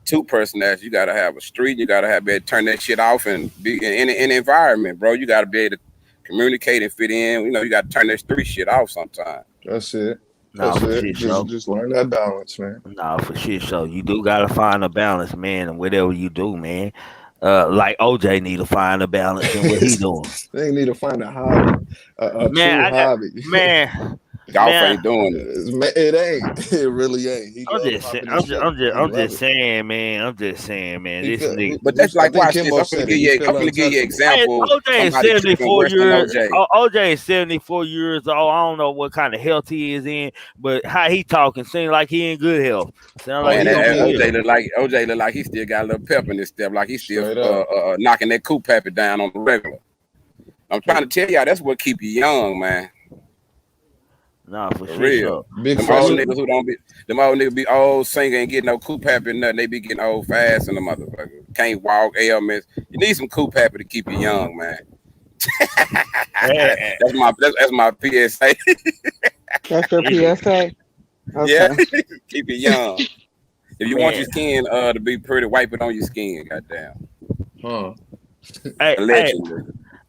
[SPEAKER 7] two personalities. You gotta have a street. You gotta have be able to turn that shit off and be in an environment, bro. You gotta be able to communicate and fit in. You know, you gotta turn that street shit off sometimes.
[SPEAKER 4] That's it.
[SPEAKER 1] Nah,
[SPEAKER 4] That's
[SPEAKER 1] for
[SPEAKER 4] it.
[SPEAKER 1] shit,
[SPEAKER 4] Just
[SPEAKER 1] show.
[SPEAKER 4] just learn that balance, man.
[SPEAKER 1] Nah, for shit, show. You do gotta find a balance, man, and whatever you do, man. Like OJ need to find a balance in what he doing.
[SPEAKER 4] They need to find a hobby, a
[SPEAKER 1] Man,
[SPEAKER 4] true
[SPEAKER 1] I got
[SPEAKER 4] hobby.
[SPEAKER 1] man,
[SPEAKER 7] Golf
[SPEAKER 1] man.
[SPEAKER 7] ain't doing it.
[SPEAKER 4] It ain't. It really ain't. He
[SPEAKER 1] I'm
[SPEAKER 4] love
[SPEAKER 1] just, saying-
[SPEAKER 4] hopping his shit. He
[SPEAKER 1] I'm
[SPEAKER 4] love
[SPEAKER 1] just
[SPEAKER 4] it.
[SPEAKER 1] saying, man. I'm just saying, man.
[SPEAKER 4] He
[SPEAKER 1] This
[SPEAKER 4] feel.
[SPEAKER 1] nigga.
[SPEAKER 7] But that's
[SPEAKER 4] I
[SPEAKER 7] like,
[SPEAKER 4] think
[SPEAKER 7] watch this.
[SPEAKER 4] Kimbo said it. He
[SPEAKER 7] I'm
[SPEAKER 4] feel
[SPEAKER 7] gonna give you an
[SPEAKER 4] untouchable.
[SPEAKER 1] Hey,
[SPEAKER 7] example.
[SPEAKER 1] OJ is
[SPEAKER 7] Somebody tripping
[SPEAKER 1] 74
[SPEAKER 7] worse than
[SPEAKER 1] years.
[SPEAKER 7] OJ.
[SPEAKER 1] OJ is 74 years old. I don't know what kind of health he is in, but how he talking seems like he in good health. Sound
[SPEAKER 4] Oh,
[SPEAKER 1] like
[SPEAKER 7] Man,
[SPEAKER 1] he
[SPEAKER 4] he
[SPEAKER 1] gonna
[SPEAKER 7] that
[SPEAKER 1] be
[SPEAKER 4] good.
[SPEAKER 1] here.
[SPEAKER 7] OJ look like he still got a little pep in his step, like he still
[SPEAKER 4] Straight up.
[SPEAKER 7] knocking that cool pappy down on the regular. I'm trying to tell y'all that's what keep you young, man.
[SPEAKER 1] Nah, for
[SPEAKER 7] For
[SPEAKER 1] shit,
[SPEAKER 7] real.
[SPEAKER 1] sure.
[SPEAKER 4] Big
[SPEAKER 7] Them old
[SPEAKER 4] fresh.
[SPEAKER 7] niggas who don't be them old niggas be old singer and get no cool pappy and nothing. They be getting old fast in the motherfucker. Can't walk, ailments. You need some cool pappy to keep you young, man.
[SPEAKER 1] Eh,
[SPEAKER 7] That's my PSA.
[SPEAKER 5] That's your
[SPEAKER 1] eh,
[SPEAKER 5] PSA.
[SPEAKER 7] Yeah,
[SPEAKER 5] Okay.
[SPEAKER 7] keep it young. If you want
[SPEAKER 1] man,
[SPEAKER 7] your skin to be pretty, wipe it on your skin. Goddamn,
[SPEAKER 4] Huh.
[SPEAKER 1] hey, hey,
[SPEAKER 7] allegedly.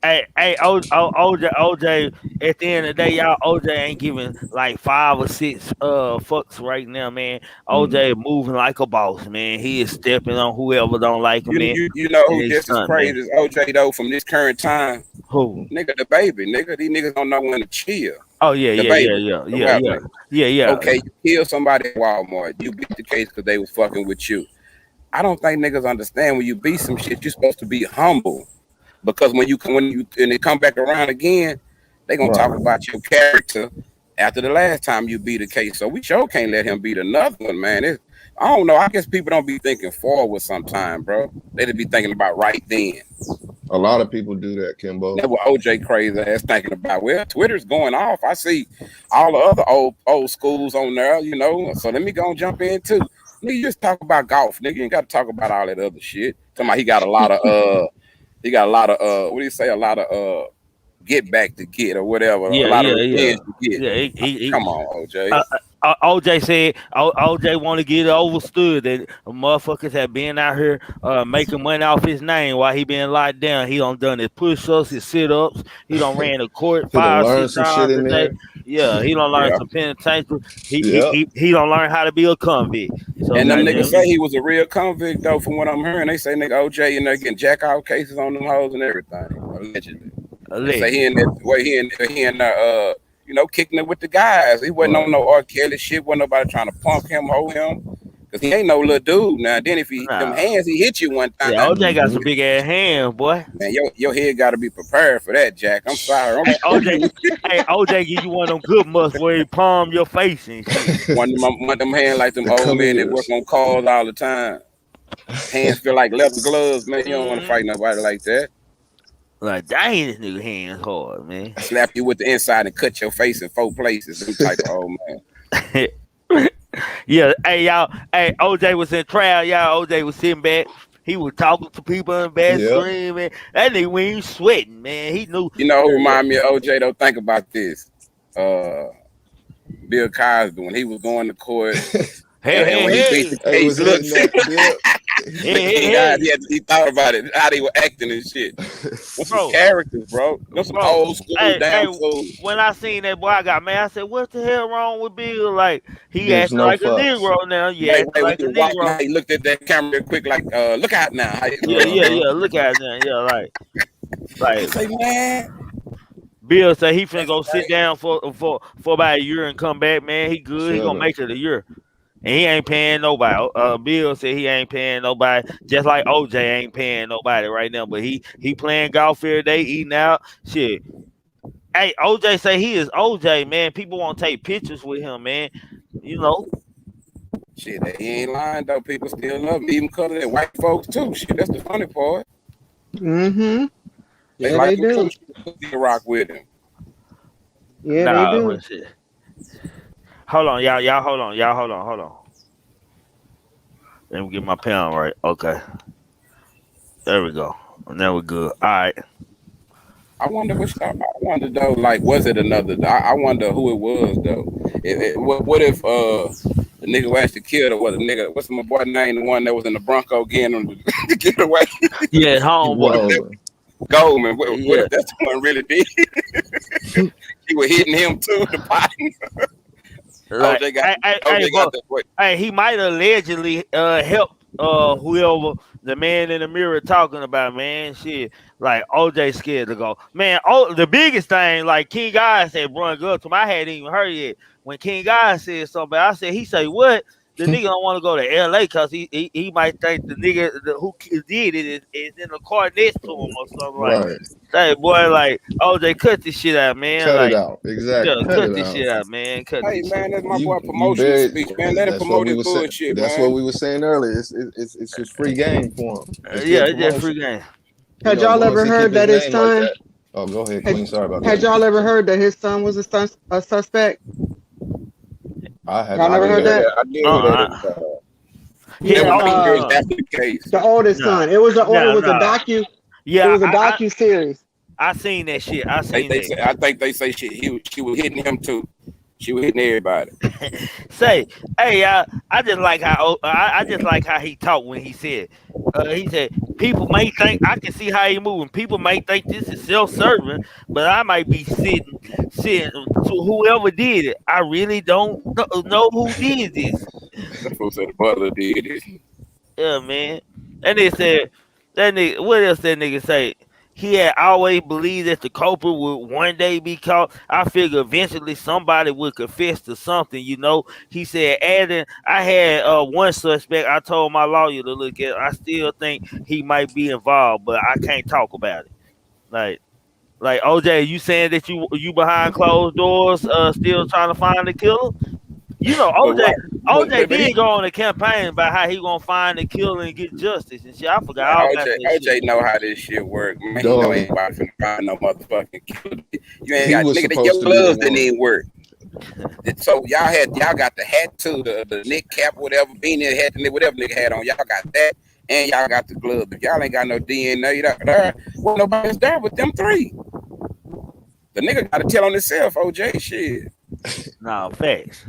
[SPEAKER 1] OJ. At the end of the day, y'all, OJ ain't giving like 5 or 6 fucks right now, man.
[SPEAKER 4] Mm.
[SPEAKER 1] OJ moving like a boss, man. He is stepping on whoever don't like him, man.
[SPEAKER 7] You know
[SPEAKER 1] And
[SPEAKER 7] who
[SPEAKER 1] he's
[SPEAKER 7] just as
[SPEAKER 1] stunt, man.
[SPEAKER 7] crazy as OJ though from this current time?
[SPEAKER 1] Who?
[SPEAKER 7] Nigga, the baby, nigga. These niggas don't know when to chill.
[SPEAKER 1] Oh yeah,
[SPEAKER 7] The
[SPEAKER 1] yeah, yeah,
[SPEAKER 7] baby,
[SPEAKER 1] yeah,
[SPEAKER 7] the
[SPEAKER 1] yeah,
[SPEAKER 7] rap
[SPEAKER 1] yeah,
[SPEAKER 7] nigga.
[SPEAKER 1] yeah, yeah.
[SPEAKER 7] Okay, you kill somebody at Walmart. You beat the case because they was fucking with you. I don't think niggas understand when you beat some shit, you're supposed to be humble. Because when they come back around again, they gonna
[SPEAKER 4] Right.
[SPEAKER 7] talk about your character after the last time you beat a case. So we sure can't let him beat another one, man. I don't know. I guess people don't be thinking forward sometime, bro. They just be thinking about right then.
[SPEAKER 4] A lot of people do that, Kimbo.
[SPEAKER 7] That's what OJ crazy ass thinking about. Well, Twitter's going off. I see all the other old schools on there, you know. So let me go and jump in too. Nigga, you just talk about golf. Nigga, you ain't got to talk about all that other shit. Talking about he got a lot of what do you say? A lot of get back to get or whatever. A
[SPEAKER 1] Yeah,
[SPEAKER 7] lot of
[SPEAKER 1] yeah, yeah,
[SPEAKER 7] revenge to get.
[SPEAKER 1] yeah.
[SPEAKER 7] Come on, OJ.
[SPEAKER 1] Uh, OJ said OJ want to get it overstood that motherfuckers have been out here making money off his name while he been locked down. He done his push ups, his sit ups. He done ran to court
[SPEAKER 4] He done
[SPEAKER 1] five,
[SPEAKER 4] learned
[SPEAKER 1] six
[SPEAKER 4] some shit
[SPEAKER 1] times
[SPEAKER 4] in
[SPEAKER 1] a day.
[SPEAKER 4] there.
[SPEAKER 1] Yeah, he done learn
[SPEAKER 7] Yeah.
[SPEAKER 1] some penitentiary.
[SPEAKER 4] Yep.
[SPEAKER 1] He done learn how to be a convict. So
[SPEAKER 7] And them
[SPEAKER 1] goddamn
[SPEAKER 7] niggas say
[SPEAKER 1] it.
[SPEAKER 7] he was a real convict though, from what I'm hearing. They say nigga OJ and they getting jack out cases on them hoes and everything, allegedly. They say he in
[SPEAKER 1] Allegedly.
[SPEAKER 7] that way he in you know, kicking it with the guys. He wasn't
[SPEAKER 4] Right.
[SPEAKER 7] on no R. Kelly shit, wasn't nobody trying to punk him, hold him. Cause he ain't no little dude. Now then if he them
[SPEAKER 1] Nah.
[SPEAKER 7] hands he hit you one
[SPEAKER 1] Yeah,
[SPEAKER 7] time,
[SPEAKER 1] OJ got
[SPEAKER 4] Hmm.
[SPEAKER 1] some big ass hands, boy.
[SPEAKER 7] man, your head gotta be prepared for that, Jack. I'm sorry.
[SPEAKER 1] Hey OJ, hey OJ, give you one of them good muscles where he palm your face and shit.
[SPEAKER 7] One of them hands like them
[SPEAKER 4] The
[SPEAKER 7] old
[SPEAKER 4] come
[SPEAKER 7] men that work
[SPEAKER 4] ears.
[SPEAKER 7] on cars all the time. Hands feel like leather gloves, man. You don't want to
[SPEAKER 1] Hmm.
[SPEAKER 7] fight nobody like that.
[SPEAKER 1] Like, dang, this nigga hands hard, man.
[SPEAKER 7] Slap you with the inside and cut your face in 4 places. Them type of old man.
[SPEAKER 1] Yeah, hey y'all, hey OJ was in trial, y'all. OJ was sitting back. He was talking to people in the back,
[SPEAKER 4] Yep.
[SPEAKER 1] screaming. That nigga when he was sweating, man. He knew.
[SPEAKER 7] You know
[SPEAKER 1] Yeah,
[SPEAKER 7] who
[SPEAKER 1] yeah.
[SPEAKER 7] remind me of OJ though? Think about this. Uh Bill Cosby when he was going to court
[SPEAKER 1] Hey,
[SPEAKER 7] and
[SPEAKER 1] hey,
[SPEAKER 7] when he beat
[SPEAKER 1] hey,
[SPEAKER 7] the
[SPEAKER 4] Hey,
[SPEAKER 7] case,
[SPEAKER 4] was
[SPEAKER 7] look,
[SPEAKER 4] hitting that dip.
[SPEAKER 1] hey, hey,
[SPEAKER 7] he,
[SPEAKER 1] hey,
[SPEAKER 7] he thought about it, how they were acting and shit. What's some
[SPEAKER 1] bro,
[SPEAKER 7] characters, bro? Them some
[SPEAKER 1] bro.
[SPEAKER 7] old school
[SPEAKER 1] Hey,
[SPEAKER 7] damn fools.
[SPEAKER 1] when I seen that boy, I got mad. I said, "What the hell wrong with Bill? Like he
[SPEAKER 4] Gives
[SPEAKER 1] acting
[SPEAKER 4] no
[SPEAKER 1] like a
[SPEAKER 4] fucks.
[SPEAKER 1] Negro now. You
[SPEAKER 7] Wait,
[SPEAKER 1] acting
[SPEAKER 7] when
[SPEAKER 1] like
[SPEAKER 7] he
[SPEAKER 1] a
[SPEAKER 7] was walking
[SPEAKER 1] Negro.
[SPEAKER 7] out, he looked at that camera real quick, like, look out now.
[SPEAKER 1] Yeah, yeah,
[SPEAKER 4] Uh-huh.
[SPEAKER 1] yeah. Look at that. Yeah, like."
[SPEAKER 7] He
[SPEAKER 1] Like
[SPEAKER 7] say, man,
[SPEAKER 1] Bill say he finna
[SPEAKER 7] that's
[SPEAKER 1] go sit
[SPEAKER 7] crazy.
[SPEAKER 1] down for about a year and come back, man. He good. He
[SPEAKER 2] Shut
[SPEAKER 1] gonna
[SPEAKER 2] up.
[SPEAKER 1] make it a year. And he ain't paying nobody. Bill said he ain't paying nobody, just like OJ ain't paying nobody right now. But he playing golf every day, eating out. Shit. Hey, OJ say he is OJ, man. People want to take pictures with him, man. You know,
[SPEAKER 7] Shit, he ain't lying though. People still love him, even colored and white folks too. Shit, that's the funny part.
[SPEAKER 5] Mm-hmm.
[SPEAKER 7] They
[SPEAKER 5] Yeah,
[SPEAKER 7] like
[SPEAKER 5] they
[SPEAKER 7] him too.
[SPEAKER 5] do.
[SPEAKER 7] Still rock with him.
[SPEAKER 5] Yeah, they
[SPEAKER 1] nah,
[SPEAKER 5] do.
[SPEAKER 1] but shit. Hold on, y'all, hold on. Let me get my pen right. Okay, there we go. Now we're good. All right.
[SPEAKER 7] I wonder though, like, was it another? I wonder who it was though. What if the nigga who actually killed her was a nigga? What's my boy name? The one that was in the Bronco getting him to get away.
[SPEAKER 1] Yeah,
[SPEAKER 7] What if
[SPEAKER 1] homeboy.
[SPEAKER 7] that
[SPEAKER 2] Rolling.
[SPEAKER 7] Goldman? What
[SPEAKER 1] Yeah,
[SPEAKER 7] if that's the one really did? He was hitting him too. The body. Oh,
[SPEAKER 1] like,
[SPEAKER 7] they got. Oh, they got
[SPEAKER 1] but
[SPEAKER 7] the wait.
[SPEAKER 1] hey, he might allegedly helped whoever the man in the mirror talking about, man. Shit, like OJ scared to go, man. Oh, the biggest thing, like King God said, brung up to him. I hadn't even heard yet. When King God said something, I said, he say what? The nigga don't want to go to LA because he might think the nigga who did it is in the car next to him or something like.
[SPEAKER 2] Right.
[SPEAKER 1] Hey, boy, like OJ, cut this shit out, man.
[SPEAKER 2] Cut it
[SPEAKER 1] Like,
[SPEAKER 2] out.
[SPEAKER 1] yeah,
[SPEAKER 2] Exactly. Cut
[SPEAKER 1] cut
[SPEAKER 2] it
[SPEAKER 1] this
[SPEAKER 2] out.
[SPEAKER 1] shit out, man. Cut
[SPEAKER 7] Hey
[SPEAKER 1] this shit.
[SPEAKER 7] man, that's my boy
[SPEAKER 2] You
[SPEAKER 7] promotional
[SPEAKER 2] buried.
[SPEAKER 7] speech, man. Let him
[SPEAKER 2] That's what
[SPEAKER 7] promote
[SPEAKER 2] we
[SPEAKER 7] his
[SPEAKER 2] were saying.
[SPEAKER 7] bullshit,
[SPEAKER 2] That's what
[SPEAKER 7] man.
[SPEAKER 2] we were saying earlier. It's just free game for him. It's
[SPEAKER 1] Yeah,
[SPEAKER 2] good
[SPEAKER 1] it's just
[SPEAKER 2] promotion.
[SPEAKER 1] free game.
[SPEAKER 2] You
[SPEAKER 5] Had
[SPEAKER 2] know, as
[SPEAKER 5] y'all
[SPEAKER 2] long as
[SPEAKER 5] ever
[SPEAKER 2] he keep
[SPEAKER 5] heard
[SPEAKER 2] his
[SPEAKER 5] that his
[SPEAKER 2] name like
[SPEAKER 5] son
[SPEAKER 2] that. Oh, go ahead,
[SPEAKER 5] had
[SPEAKER 2] Queen. Sorry about
[SPEAKER 5] had
[SPEAKER 2] that.
[SPEAKER 5] y'all ever heard that his son was a suspect?
[SPEAKER 2] I have
[SPEAKER 5] Y'all
[SPEAKER 7] I
[SPEAKER 2] not
[SPEAKER 5] never
[SPEAKER 2] heard
[SPEAKER 7] did
[SPEAKER 5] heard
[SPEAKER 7] hear
[SPEAKER 2] that.
[SPEAKER 5] that?
[SPEAKER 7] that. I did hear that.
[SPEAKER 1] Uh-uh.
[SPEAKER 7] That
[SPEAKER 1] His
[SPEAKER 5] Yeah,
[SPEAKER 7] was many
[SPEAKER 1] old
[SPEAKER 7] years
[SPEAKER 1] son.
[SPEAKER 7] after the case.
[SPEAKER 5] the oldest
[SPEAKER 1] Nah,
[SPEAKER 5] son. It was a
[SPEAKER 1] nah. Yeah,
[SPEAKER 5] docu series.
[SPEAKER 1] I seen that shit. I seen
[SPEAKER 7] They say, I think they say shit. She was hitting him too. She was hitting everybody.
[SPEAKER 1] that. Say, hey, I just like how I just like how he talked when he said people may think I can see how he moving. People may think this is self-serving, but I might be sitting to whoever did it. I really don't know who did this.
[SPEAKER 7] That fool said the butler did it.
[SPEAKER 1] Yeah, man. And they said that nigga. What else that nigga say? He had always believed that the culprit would one day be caught. I figure eventually somebody would confess to something. You know, he said, adding, I had one suspect. I told my lawyer to look at. I still think he might be involved, but I can't talk about it. Like, like OJ, you saying that you behind closed doors, still trying to find the killer? You know,
[SPEAKER 7] But why?
[SPEAKER 1] OJ
[SPEAKER 7] But he
[SPEAKER 1] did go on a campaign about how he gonna find the killer and get justice and shit. I forgot
[SPEAKER 7] man,
[SPEAKER 1] all about that shit.
[SPEAKER 7] OJ know how this shit work. Man, he know
[SPEAKER 2] Dog.
[SPEAKER 7] ain't nobody finna find no motherfucking killer. You ain't
[SPEAKER 2] He
[SPEAKER 7] got
[SPEAKER 2] was
[SPEAKER 7] nigga.
[SPEAKER 2] supposed
[SPEAKER 7] Your
[SPEAKER 2] to be the
[SPEAKER 7] gloves didn't
[SPEAKER 2] one.
[SPEAKER 7] even work. So y'all got the hat too, the neck cap, whatever, beanie hat, whatever nigga had on. Y'all got that, and y'all got the glove. If y'all ain't got no DNA, well, nobody's there with them three. The nigga got to tell on himself, OJ. Shit.
[SPEAKER 1] No facts.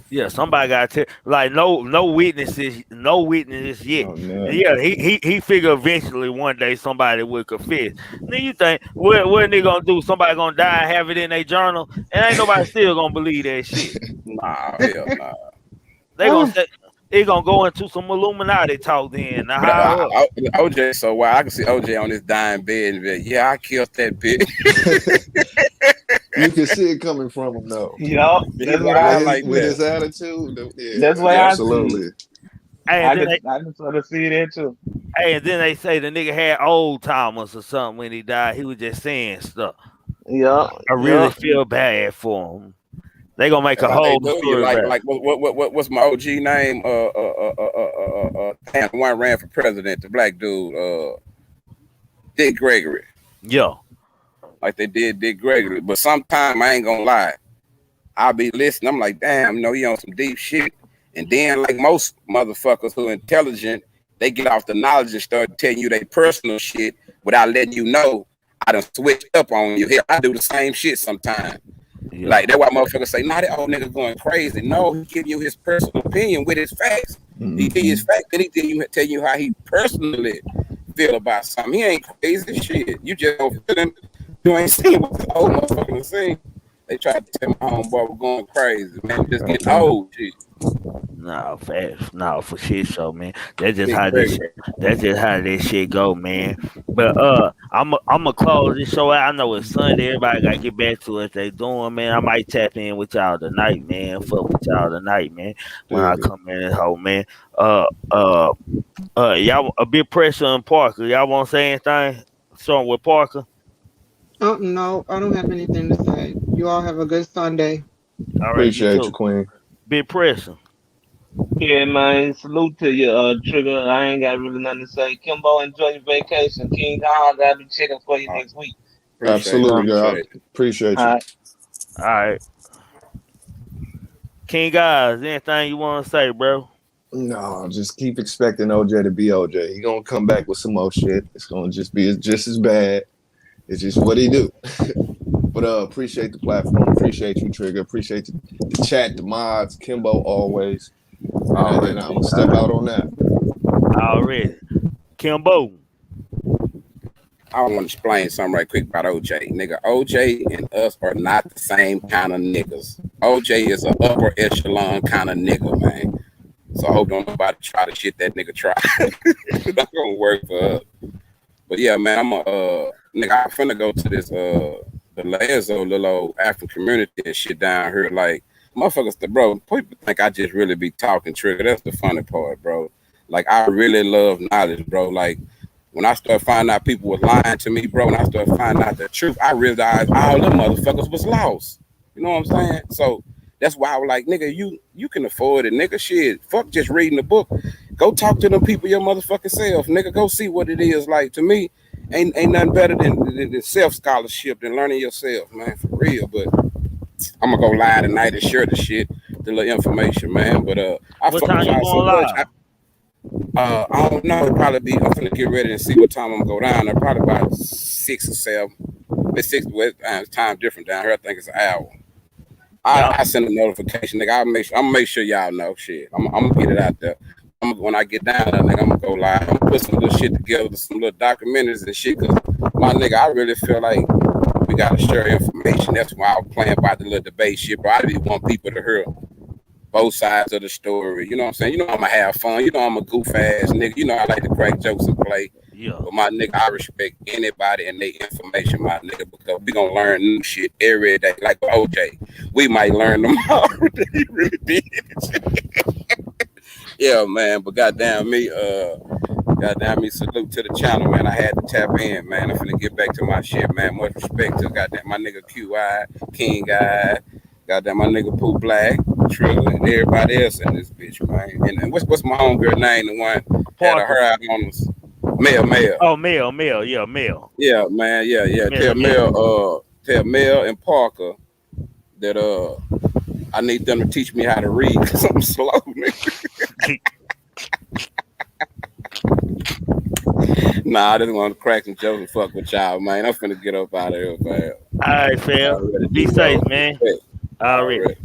[SPEAKER 1] Yeah, somebody got to like no witnesses yet.
[SPEAKER 2] Oh man.
[SPEAKER 1] Yeah, he figure eventually one day somebody will confess. Then you think what they gonna do? Somebody gonna die and have it in their journal, and ain't nobody still gonna believe that shit.
[SPEAKER 7] Nah, hell nah.
[SPEAKER 1] They gonna say they gonna go into some Illuminati talk then. Now
[SPEAKER 7] But
[SPEAKER 1] how up?
[SPEAKER 7] OJ, so why I can see OJ on his dying bed and be, yeah, I killed that bitch.
[SPEAKER 2] You can see it coming from him though.
[SPEAKER 6] Yup,
[SPEAKER 7] He
[SPEAKER 6] that's what
[SPEAKER 2] With
[SPEAKER 6] I
[SPEAKER 7] lying
[SPEAKER 2] his
[SPEAKER 7] like
[SPEAKER 6] see.
[SPEAKER 2] with
[SPEAKER 7] that.
[SPEAKER 2] his attitude,
[SPEAKER 6] That's
[SPEAKER 2] yeah,
[SPEAKER 6] what
[SPEAKER 7] Yep.
[SPEAKER 6] I see.
[SPEAKER 2] absolutely.
[SPEAKER 1] And then they
[SPEAKER 6] I just sort of see that too.
[SPEAKER 1] Hey, and then they say the nigga had old timers or something when he died. He was just saying stuff.
[SPEAKER 6] Yup,
[SPEAKER 1] I really
[SPEAKER 6] yup.
[SPEAKER 1] feel bad for him. They gonna make
[SPEAKER 7] That's
[SPEAKER 1] a
[SPEAKER 7] how they
[SPEAKER 1] whole
[SPEAKER 7] do you.
[SPEAKER 1] story about it.
[SPEAKER 7] What's my OG name? Damn, the one ran for president, the black dude, Dick Gregory.
[SPEAKER 1] Yeah.
[SPEAKER 7] Like they did Dick Gregory. But sometime I ain't gonna lie. I'll be listening. I'm like, damn, you on some deep shit. And then, like most motherfuckers who are intelligent, they get off the knowledge and start telling you their personal shit without letting you know I done switched up on you. Here, I do the same shit sometimes.
[SPEAKER 1] Yeah.
[SPEAKER 7] Like, that's why motherfuckers say, nah, that old nigga going crazy. No, he give you his personal opinion with his facts. He give you his
[SPEAKER 2] Mm-hmm.
[SPEAKER 7] facts, then he tell you how he personally feel about something. He ain't crazy shit. You just don't feel him. You ain't seen what the old motherfucker seen. They tried to tell my homeboy we're going crazy, man. Just getting old shit.
[SPEAKER 1] Nah, fast. Nah, for shit show, man. That's just
[SPEAKER 7] Big
[SPEAKER 1] how this.
[SPEAKER 7] trigger.
[SPEAKER 1] That's just how this shit go, man. But I'm gonna close this show out. I know it's Sunday. Everybody gotta get back to what they doing, man. I might tap in with y'all tonight, man. Fuck with y'all tonight, man. When I
[SPEAKER 4] Dig it.
[SPEAKER 1] come in this hole, man. Uh, uh, y'all a bit pressure on Parker. Y'all want to say anything? Starting with Parker.
[SPEAKER 5] Oh no, I don't have anything to say. You all have a good Sunday.
[SPEAKER 1] All right, you
[SPEAKER 4] Appreciate you,
[SPEAKER 1] too.
[SPEAKER 4] Queen.
[SPEAKER 1] Big pressure.
[SPEAKER 6] Yeah, man. Salute to you, Trigger. I ain't got really nothing to say. Kimbo, enjoy your vacation. King Kong, I'll be checking for you
[SPEAKER 7] Uh,
[SPEAKER 6] next week.
[SPEAKER 7] appreciate it.
[SPEAKER 6] Uh,
[SPEAKER 4] Absolutely, God.
[SPEAKER 7] Appreciate it.
[SPEAKER 4] Appreciate
[SPEAKER 6] all
[SPEAKER 4] you.
[SPEAKER 6] right.
[SPEAKER 1] All right, King guys. Anything you want to say, bro?
[SPEAKER 4] No, just keep expecting OJ to be OJ. He gonna come back with some more shit. It's gonna just be just as bad. It's just what he do. But appreciate the platform. Appreciate you, Trigger. Appreciate the chat, the mods, Kimbo always. And
[SPEAKER 7] Already,
[SPEAKER 4] I'm
[SPEAKER 7] big
[SPEAKER 4] gonna step
[SPEAKER 7] dog.
[SPEAKER 4] out on that.
[SPEAKER 1] Already, Kimbo.
[SPEAKER 7] I want to explain something right quick about OJ. Nigga, OJ and us are not the same kind of niggas. OJ is an upper echelon kind of nigga, man. So I hope don't nobody try the shit that nigga try. It's not gonna work for us. But yeah, man, I'm a nigga. I'm finna go to this the Lazo little old African community and shit down here. Like motherfuckers, bro. People think I just really be talking trigger. That's the funny part, bro. Like I really love knowledge, bro. Like when I start finding out people was lying to me, bro, when I start finding out the truth, I realized all them motherfuckers was lost. You know what I'm saying? So that's why I was like, nigga, you can afford it, nigga. Shit, fuck just reading the book. Go talk to them people your motherfucking self, nigga. Go see what it is like. To me, ain't nothing better than self scholarship than learning yourself, man, for real. But I'm gonna go lie tonight and share the shit, the little information, man. But I
[SPEAKER 1] What
[SPEAKER 7] fuck with
[SPEAKER 1] time you
[SPEAKER 7] y'all so
[SPEAKER 1] going
[SPEAKER 7] much.
[SPEAKER 1] live?
[SPEAKER 7] I don't know. It'll probably be. I'm gonna get ready and see what time I'm gonna go down there. Probably about 6 or 7. It's 6. It's time different down here. I think it's an hour.
[SPEAKER 1] Yup.
[SPEAKER 7] I send a notification, nigga. I'm gonna make sure y'all know. Shit, I'm gonna get it out there. When I get down there, nigga, I'm gonna go live. I'm gonna put some little shit together, some little documentaries and shit. Cause my nigga, I really feel like we gotta share information. That's why I was playing about the little debate shit. But I really want people to hear both sides of the story. You know what I'm saying? You know I'm gonna have fun. You know I'm a goof ass nigga. You know I like to crack jokes and play.
[SPEAKER 1] Yeah.
[SPEAKER 7] But my nigga, I respect anybody and their information, my nigga, because we gonna learn new shit every day. Like OJ, we might learn tomorrow that he really did. Yeah, man. But goddamn me, salute to the channel, man. I had to tap in, man. I'm finna get back to my shit, man. Much respect to goddamn my nigga QI, King Guy, goddamn my nigga Pooh Black, Triller, and everybody else in this bitch, man. And what's my homegirl name? The one had
[SPEAKER 1] Parker.
[SPEAKER 7] her out on us. Mel.
[SPEAKER 1] Oh, Mel. Yeah, Mel.
[SPEAKER 7] Yeah, man. Yeah.
[SPEAKER 1] Mel.
[SPEAKER 7] Tell Mel and Parker that I need them to teach me how to read because I'm slow, nigga. Nah, I just want to crack some jokes and fuck with y'all, man. I'm finna get up out of here, man.
[SPEAKER 1] All right, fam.
[SPEAKER 7] Already,
[SPEAKER 1] Be safe,
[SPEAKER 7] D-Rose.
[SPEAKER 1] man.
[SPEAKER 7] Respect.
[SPEAKER 1] Already.
[SPEAKER 7] Already.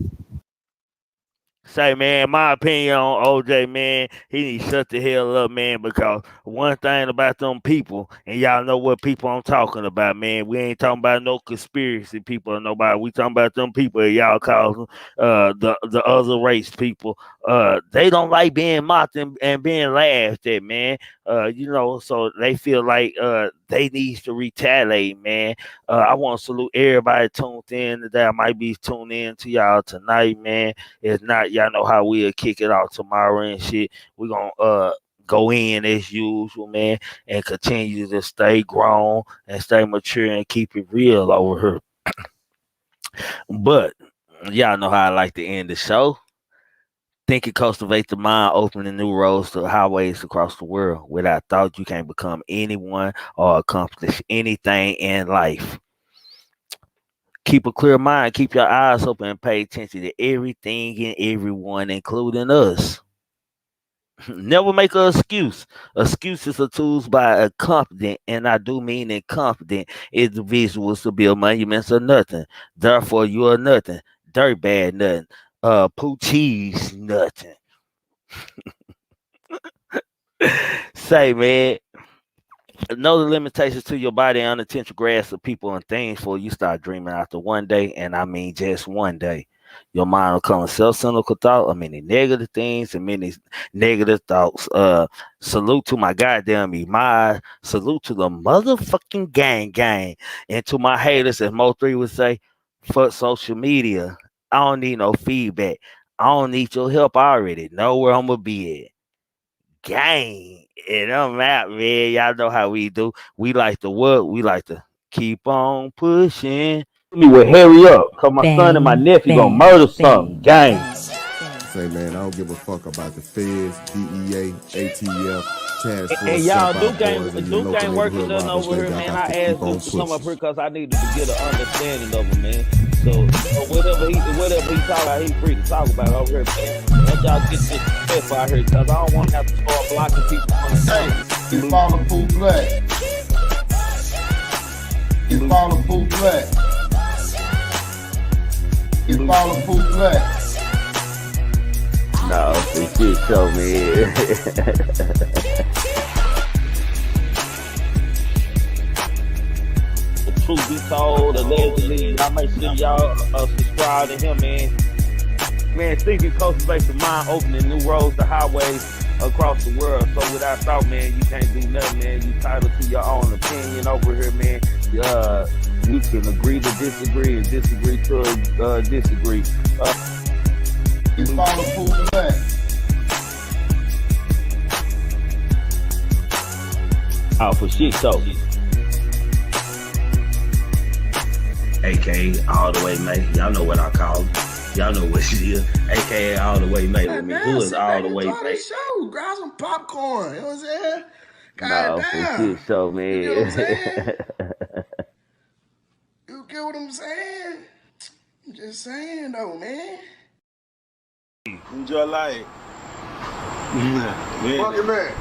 [SPEAKER 1] Say, man, my opinion on OJ, man, he need to shut the hell up, man, because one thing about them people, and y'all know what people I'm talking about, man. We ain't talking about no conspiracy people or nobody. We talking about them people that y'all call them, the other race people. They don't like being mocked and being laughed at, man. So they feel like they needs to retaliate, man. I want to salute everybody tuned in today. I might be tuned in to y'all tonight, man. If not, y'all know how we'll kick it off tomorrow and shit. We're gonna go in as usual, man, and continue to stay grown and stay mature and keep it real over here. But y'all know how I like to end the show. Think and cultivate the mind, opening new roads to highways across the world. Without thought, you can't become anyone or accomplish anything in life. Keep a clear mind, keep your eyes open, and pay attention to everything and everyone, including us. Never make an excuse. Excuses are tools by a confident, and I do mean incompetent individuals to build monuments or nothing. Therefore, you are nothing. Dirt bad nothing. Poo cheese nothing. Say, man, know the limitations to your body and unintentional grasp of people and things before you start dreaming after one day, and I mean just one day. Your mind will come with self-cynical thought, many negative things and many negative thoughts. Salute to my goddamn my salute to the motherfucking gang. And to my haters, as Mo3 would say, fuck social media. I don't need no feedback. I don't need your help. I already know where I'm gonna be at. Gang. And I'm out, man. Y'all know how we do. We like to what? We like to keep on pushing. Me will hurry up, cause my son and my nephew gonna murder something. Gang.
[SPEAKER 2] Say, man, I don't give a fuck about the feds, DEA, ATF, task force,
[SPEAKER 1] And y'all,
[SPEAKER 2] step out
[SPEAKER 1] Duke
[SPEAKER 2] boys, and your
[SPEAKER 1] ain't
[SPEAKER 2] local
[SPEAKER 1] working
[SPEAKER 2] neighborhood
[SPEAKER 1] nothing
[SPEAKER 2] robbers,
[SPEAKER 1] over here,
[SPEAKER 2] baby. I
[SPEAKER 1] man.
[SPEAKER 2] got
[SPEAKER 1] I
[SPEAKER 2] to keep
[SPEAKER 1] asked
[SPEAKER 2] on
[SPEAKER 1] Duke to come up
[SPEAKER 2] pushing.
[SPEAKER 1] here because I needed to get an understanding of him, man. So whatever he talk about, he free to talk about it over here, man. Let y'all get this stuff out here, because I don't want to have to start blocking people from the
[SPEAKER 3] Hey, you follow Pooh Black. You follow Pooh Black. You follow Pooh Black.
[SPEAKER 1] No, this shit show, man. The truth be told, allegedly, y'all make sure y'all subscribe to him, man. Man, thinking cultivation mind, opening new roads to highways across the world. So without thought, man, you can't do nothing, man. You titled to your own opinion over here, man. You can agree to disagree and disagree to disagree.
[SPEAKER 3] You follow Pooh Black.
[SPEAKER 1] Out for shit show. AKA all the way, mate. Y'all know what I call it. Y'all know what she is. AKA all the way, mate. With me. Who is all the way, mate?
[SPEAKER 8] Show. Grab some popcorn. You know what I'm saying?
[SPEAKER 1] No, for shit show, man.
[SPEAKER 8] You get what I'm saying? You get what I'm saying? I'm just saying, though, man.
[SPEAKER 9] Enjoy life.
[SPEAKER 3] Fucking man.